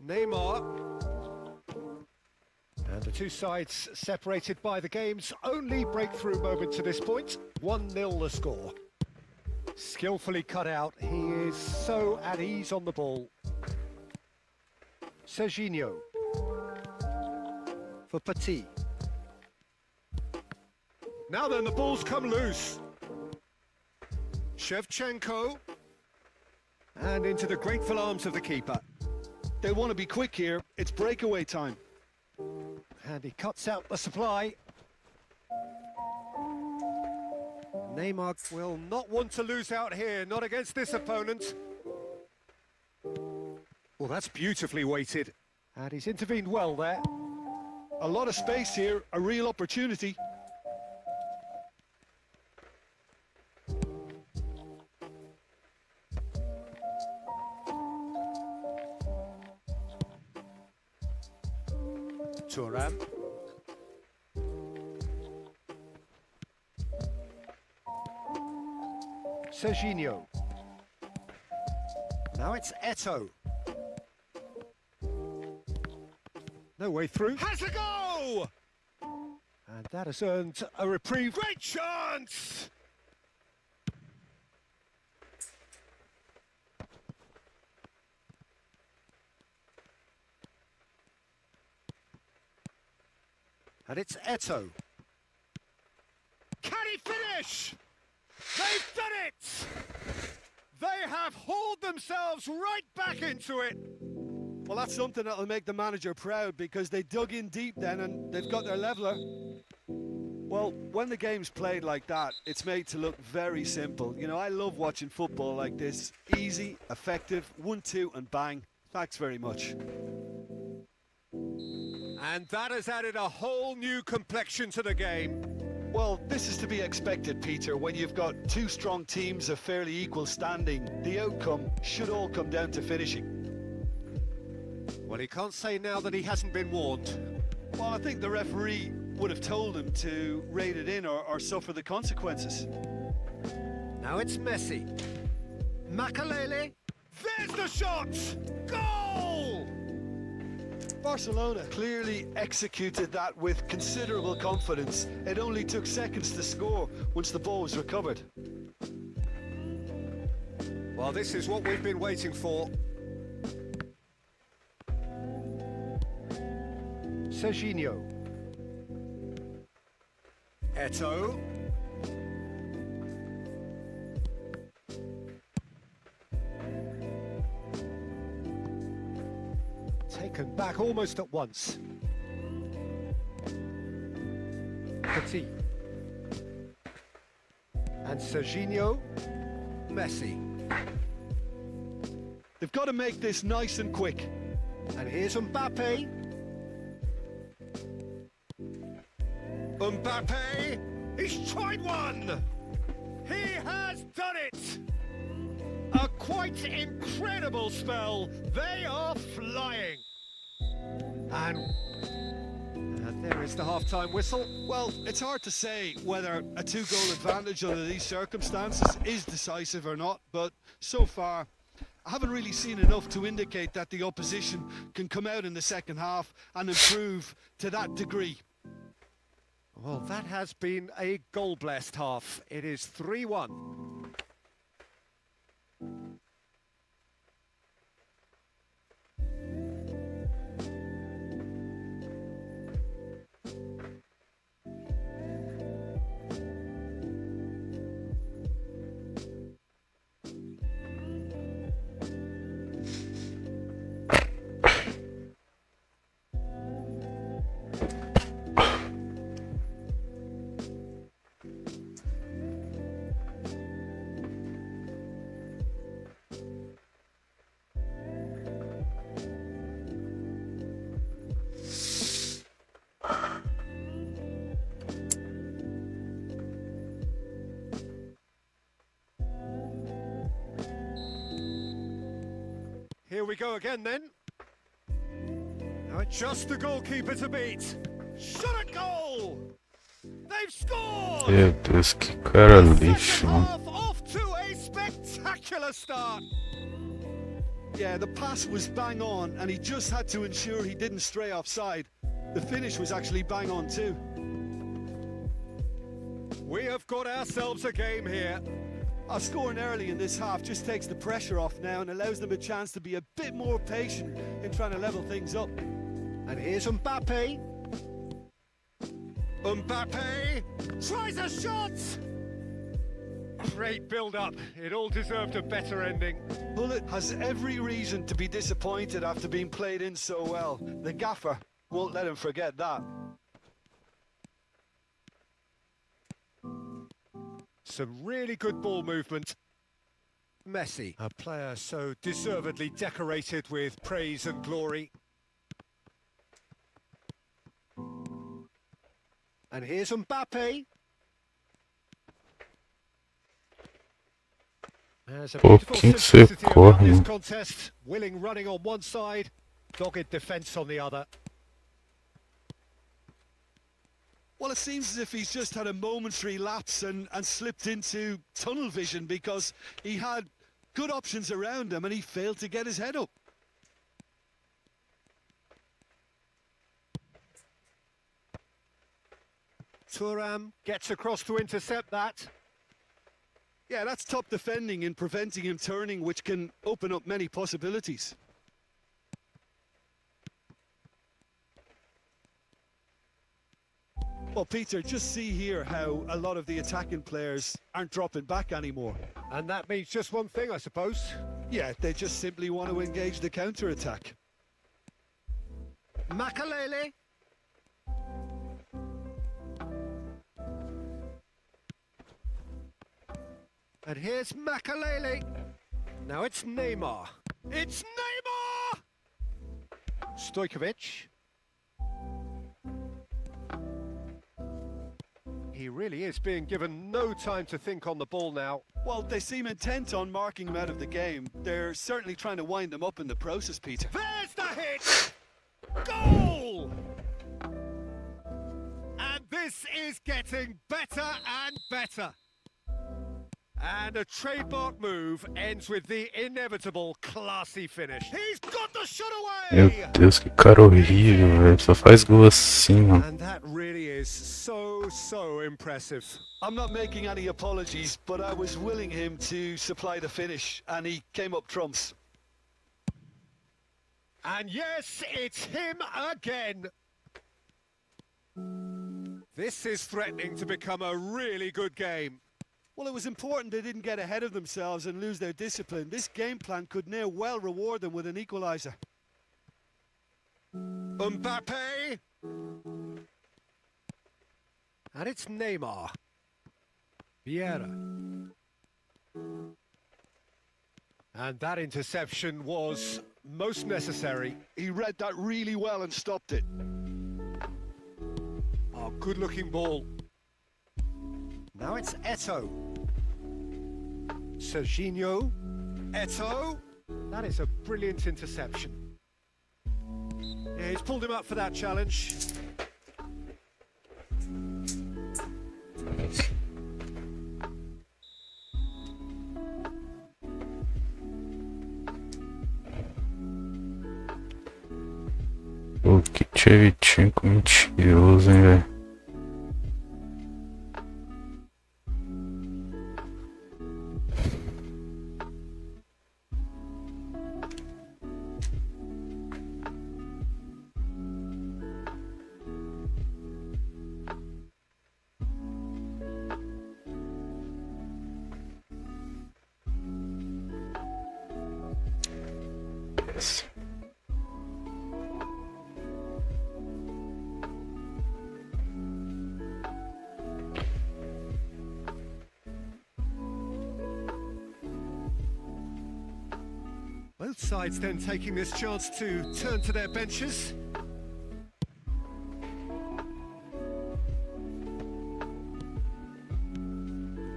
Speaker 2: Neymar. And the two sides separated by the game's only breakthrough moment to this point. 1-0 the score. Skillfully cut out. He is so at ease on the ball. Serginho. For Petit. Now then, the ball's come loose. Shevchenko. And into the grateful arms of the keeper.
Speaker 3: They want to be quick here. It's breakaway time.
Speaker 2: And he cuts out the supply. Neymar will not want to lose out here, not against this opponent. Well, that's beautifully weighted. And he's intervened well there.
Speaker 3: A lot of space here, a real opportunity.
Speaker 2: Thuram. Serginho. Now it's Eto'o. No way through. Has a go! And that has earned a reprieve. Great chance! And it's Eto'o. Can he finish? They've done it! They have hauled themselves right back into it.
Speaker 3: Well, that's something that'll make the manager proud, because they dug in deep then and they've got their leveller. Well, when the game's played like that, it's made to look very simple. You know, I love watching football like this. Easy, effective, 1-2 and bang. Thanks very much.
Speaker 2: And that has added a whole new complexion to the game.
Speaker 3: Well, this is to be expected, Peter. When you've got two strong teams of fairly equal standing, the outcome should all come down to finishing.
Speaker 2: Well, he can't say now that he hasn't been warned.
Speaker 3: Well, I think the referee would have told him to rate it in or suffer the consequences.
Speaker 2: Now it's Messi. Makalele. There's the shot! Goal!
Speaker 3: Barcelona clearly executed that with considerable confidence. It only took seconds to score once the ball was recovered.
Speaker 2: Well, this is what we've been waiting for. Serginho. Eto'o. Taken back almost at once. Petit. And Serginho. Messi.
Speaker 3: They've got to make this nice and quick.
Speaker 2: And here's Mbappe. Mbappe, he's tried one! He has done it! A quite incredible spell. They are flying. And there is the half-time whistle.
Speaker 3: Well, it's hard to say whether a two-goal advantage under these circumstances is decisive or not, but so far I haven't really seen enough to indicate that the opposition can come out in the second half and improve to that degree.
Speaker 2: Well, that has been a goal-blessed half. It is 3-1. Here we go again then. Now it's just the goalkeeper to beat. Shot at goal! They've scored!
Speaker 1: Meu Deus, que cara lixo, mano.
Speaker 2: Half off to a spectacular start.
Speaker 3: Yeah, the pass was bang on and he just had to ensure he didn't stray offside. The finish was actually bang on too.
Speaker 2: We have got ourselves a game here.
Speaker 3: Scoring early in this half just takes the pressure off now and allows them a chance to be a bit more patient in trying to level things up.
Speaker 2: And here's Mbappe. Mbappe tries a shot! Great build-up. It all deserved a better ending.
Speaker 3: Bullet has every reason to be disappointed after being played in so well. The gaffer won't let him forget that.
Speaker 2: Some really good ball movement. Messi, a player so deservedly decorated with praise and glory. And here's Mbappe. There's a beautiful simplicity about this contest. Willing running on one side, dogged defence on the other.
Speaker 3: Well, it seems as if he's just had a momentary lapse and slipped into tunnel vision because he had good options around him and he failed to get his head up.
Speaker 2: Thuram gets across to intercept that.
Speaker 3: Yeah, that's top defending and preventing him turning, which can open up many possibilities. Well, Peter, just see here how a lot of the attacking players aren't dropping back anymore.
Speaker 2: And that means just one thing, I suppose.
Speaker 3: Yeah, they just simply want to engage the counter-attack.
Speaker 2: Makalele. And here's Makalele. Now it's Neymar. It's Neymar! Stojkovic. He really is being given no time to think on the ball now.
Speaker 3: Well, they seem intent on marking him out of the game. They're certainly trying to wind him up in the process, Peter.
Speaker 2: There's the hit! Goal! And this is getting better and better. And a trademark move ends with the inevitable classy finish. He's got the shot
Speaker 1: Meu
Speaker 2: away!
Speaker 1: Deus, que cara horrível, velho. Só faz gol assim, mano.
Speaker 2: And that really is so impressive.
Speaker 3: I'm not making any apologies, but I was willing him to supply the finish, and he came up trumps.
Speaker 2: And yes, it's him again. This is threatening to become a really good game.
Speaker 3: Well, it was important they didn't get ahead of themselves and lose their discipline. This game plan could now well reward them with an equaliser.
Speaker 2: Mbappe. And it's Neymar. Vieira. And that interception was most necessary.
Speaker 3: He read that really well and stopped it.
Speaker 2: Oh, good-looking ball. Now it's Eto'o. Serginho. Eto'o. That is a brilliant interception. Yeah, he's pulled him up for that challenge.
Speaker 1: Pô, que Tchevchenko mentiroso, hein, velho. Yes.
Speaker 2: Both sides then taking this chance to turn to their benches.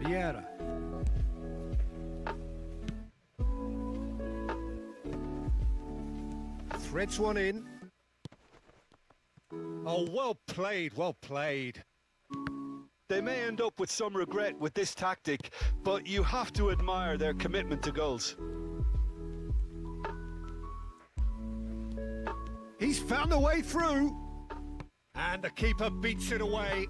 Speaker 2: Vieira. Threads one in. Oh, well played, well played.
Speaker 3: They may end up with some regret with this tactic, but you have to admire their commitment to goals.
Speaker 2: He's found a way through. And the keeper beats it away.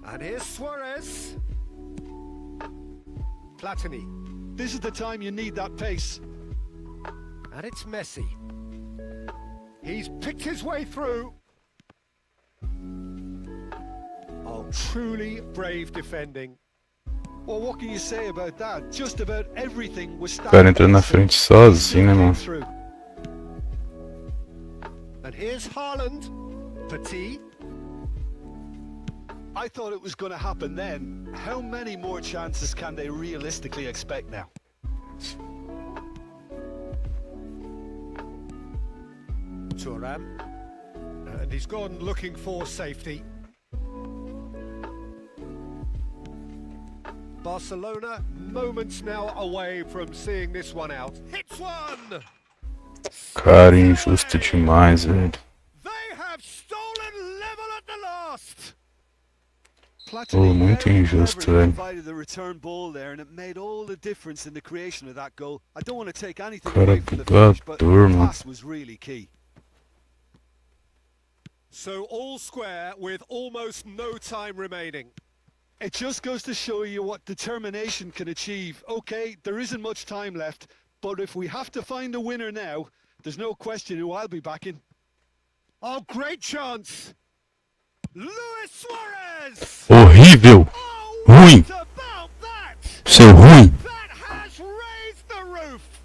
Speaker 2: And here's Suarez. Platini.
Speaker 3: This is the time you need that pace.
Speaker 2: And it's Messi. He's picked his way through. Oh, truly brave defending.
Speaker 3: Well, what can you say about that? Just about everything was
Speaker 1: O cara entrando na frente sozinho, né, mano?
Speaker 2: And here's Haaland. Petit.
Speaker 3: I thought it was going to happen then. How many more chances can they realistically expect now?
Speaker 2: Thuram. And he's gone looking for safety. Barcelona moments now away from seeing this one out. Hits one!
Speaker 1: Cara, injusto demais, velho.
Speaker 2: They
Speaker 3: Platini
Speaker 1: muito
Speaker 3: very
Speaker 1: injusto,
Speaker 3: cleverly
Speaker 1: velho.
Speaker 3: provided the return ball there, and it made all the difference in the creation of that goal. I don't want to take anything
Speaker 1: Cara
Speaker 3: away from the finish, but
Speaker 1: bugador,
Speaker 3: the
Speaker 1: mano.
Speaker 3: pass was really key.
Speaker 2: So all square with almost no time remaining.
Speaker 3: It just goes to show you what determination can achieve. Okay, there isn't much time left, but if we have to find a winner now, there's no question who I'll be backing.
Speaker 2: Oh, great chance! Luis Suarez!
Speaker 1: Horrível!
Speaker 2: Oh,
Speaker 1: Ruim!
Speaker 2: what about that?
Speaker 1: Seu ruim!
Speaker 2: That has raised the roof!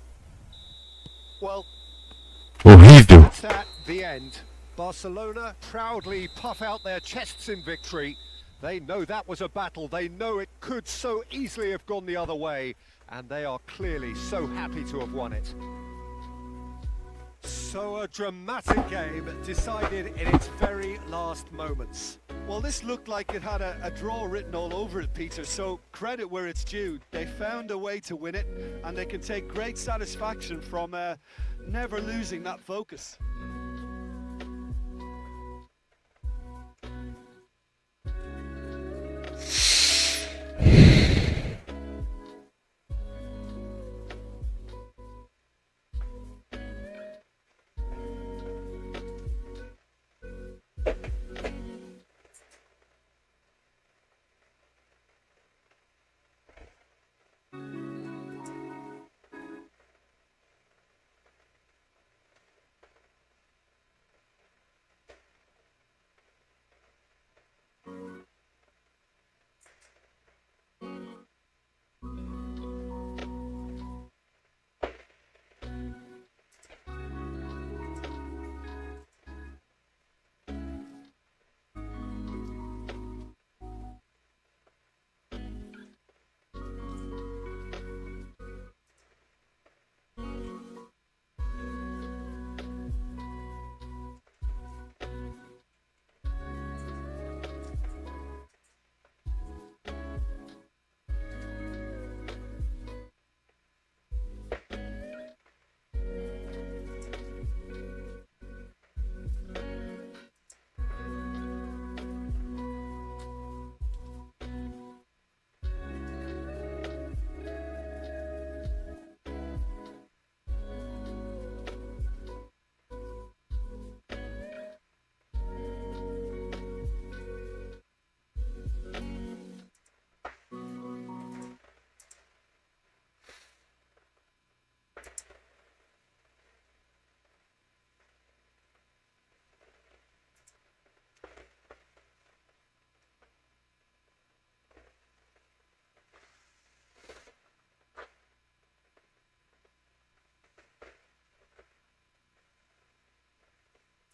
Speaker 2: Well,
Speaker 1: Horrível!
Speaker 2: that's at the end. Barcelona proudly puff out their chests in victory. They know that was a battle. They know it could so easily have gone the other way. And they are clearly so happy to have won it. So a dramatic game decided in its very last moments.
Speaker 3: Well, this looked like it had a draw written all over it, Peter, so credit where it's due. They found a way to win it, and they can take great satisfaction from never losing that focus.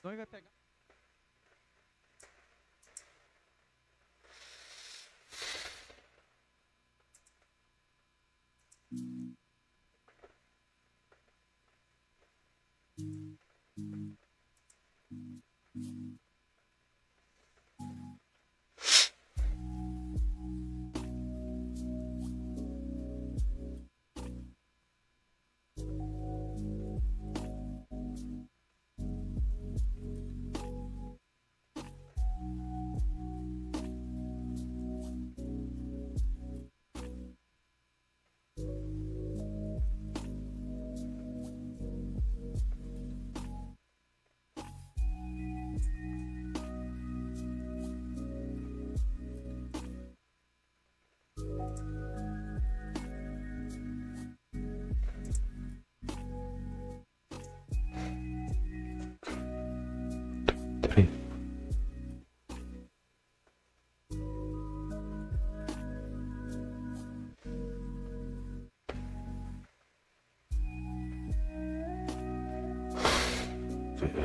Speaker 4: Então ele vai pegar.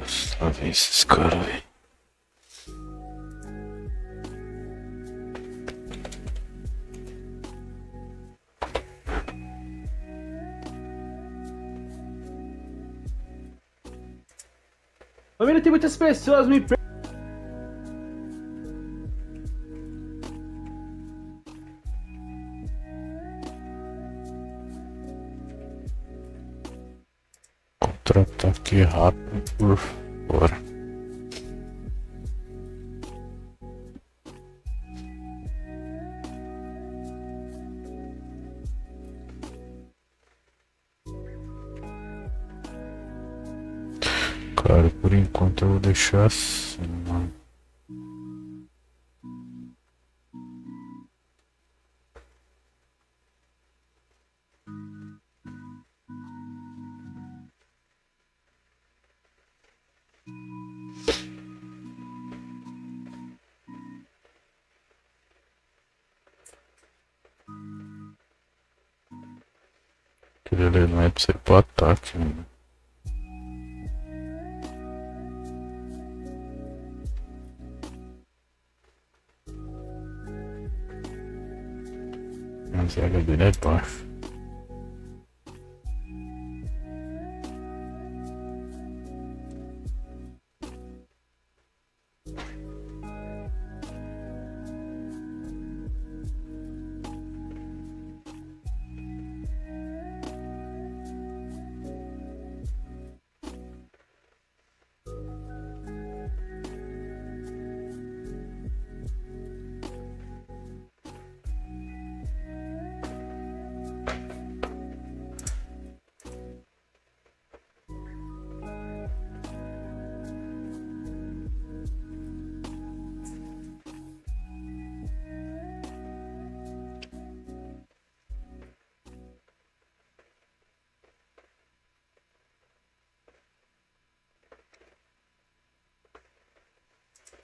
Speaker 1: Deus, lá vem esses caras, velho.
Speaker 4: Família, tem muitas pessoas me
Speaker 1: Contra-ataque rápido por fora. Cara, por enquanto eu vou deixar assim, mano. Aquele não é pra você ir pro ataque, mano. A zaga dele é baixo.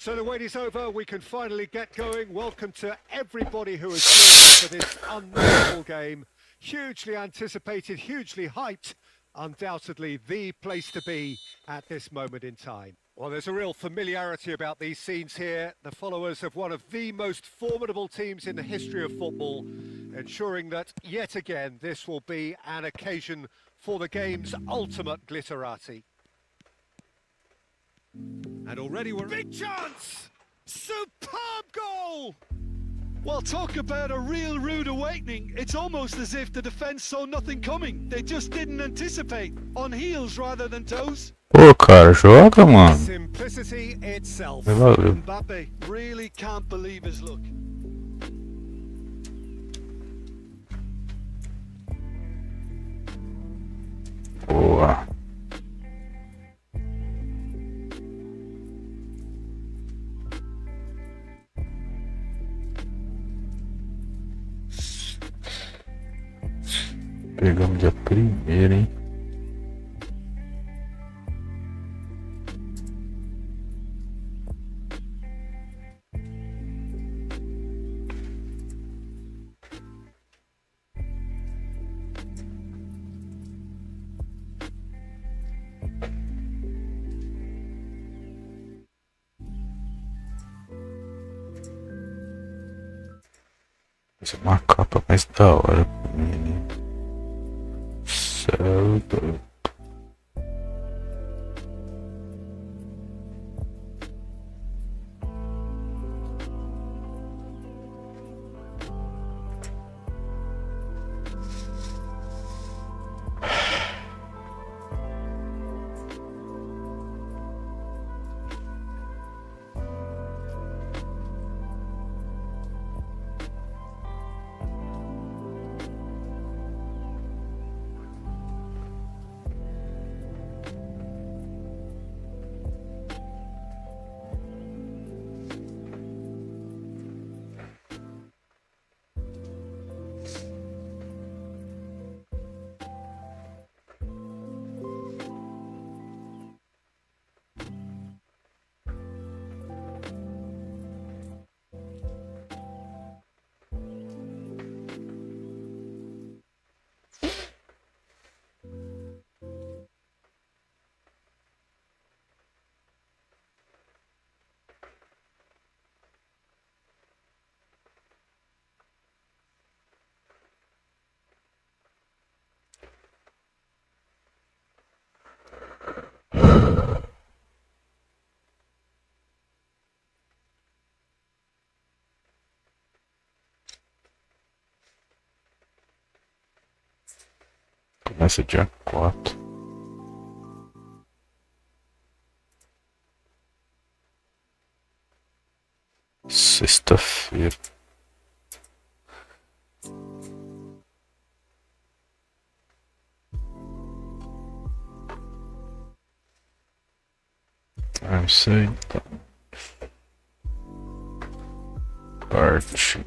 Speaker 2: So the wait is over, we can finally get going. Welcome to everybody who has joined us for this unbelievable game. Hugely anticipated, hugely hyped. Undoubtedly the place to be at this moment in time. Well, there's a real familiarity about these scenes here. The followers of one of the most formidable teams in the history of football, ensuring that yet again this will be an occasion for the game's ultimate glitterati. And already we're... Big chance! Superb goal!
Speaker 3: Well, talk about a real rude awakening. It's almost as if the defence saw nothing coming. They just didn't anticipate. On heels rather than toes.
Speaker 1: Pô, cara, joga, mano.
Speaker 2: Simplicity itself.
Speaker 1: Valeu.
Speaker 3: Mbappe really can't believe his luck.
Speaker 1: Boa. Pegamos dia primeiro, hein? Essa é uma capa mais da hora pra mim, né? Certo. Começa dia 4. Sexta-feira. sei. Então. Parte.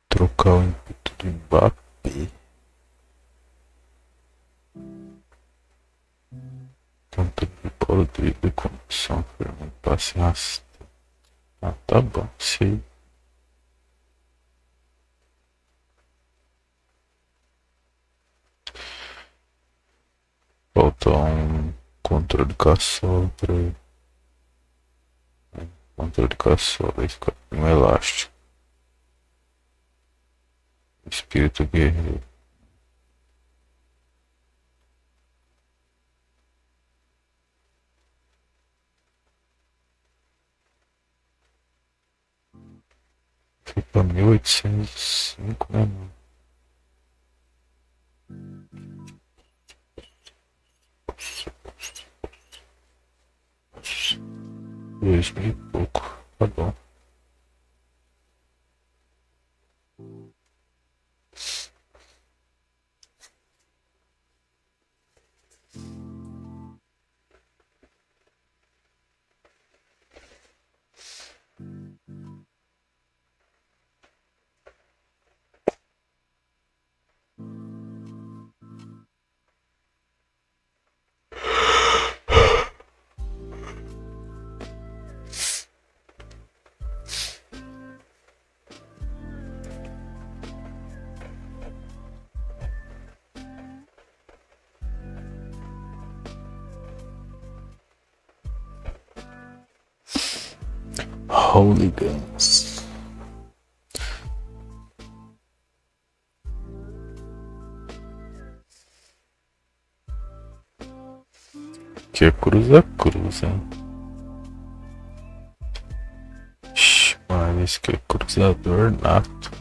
Speaker 1: Trocar o input do Mbappé. Controle de bola, drible, condução, firme, passe rasteiro. Ah, tá bom, sei. Falta um controle com a sola pra ele. Controle com a sola, aí fica um elástico. Espírito guerreiro. Foi pra 1805, né, mano? Dois mil e pouco, tá bom. Hooligans. Que é cruza, hein? Mas esse que é cruzador nato.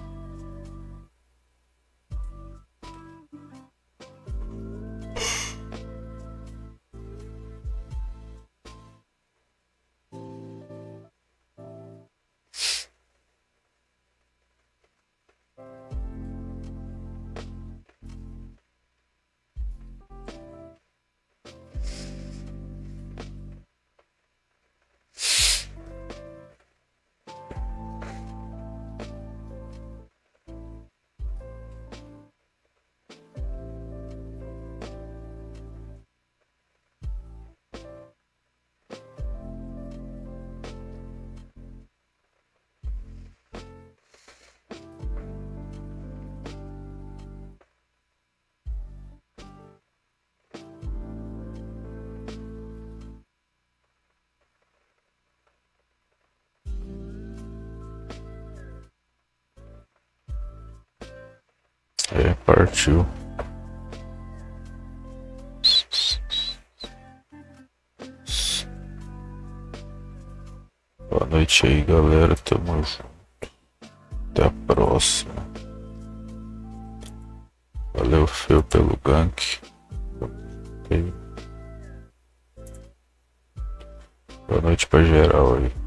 Speaker 1: É, partiu. Boa noite aí, galera. Tamo junto. Até a próxima. Valeu, Feu, pelo gank. Boa noite pra geral aí.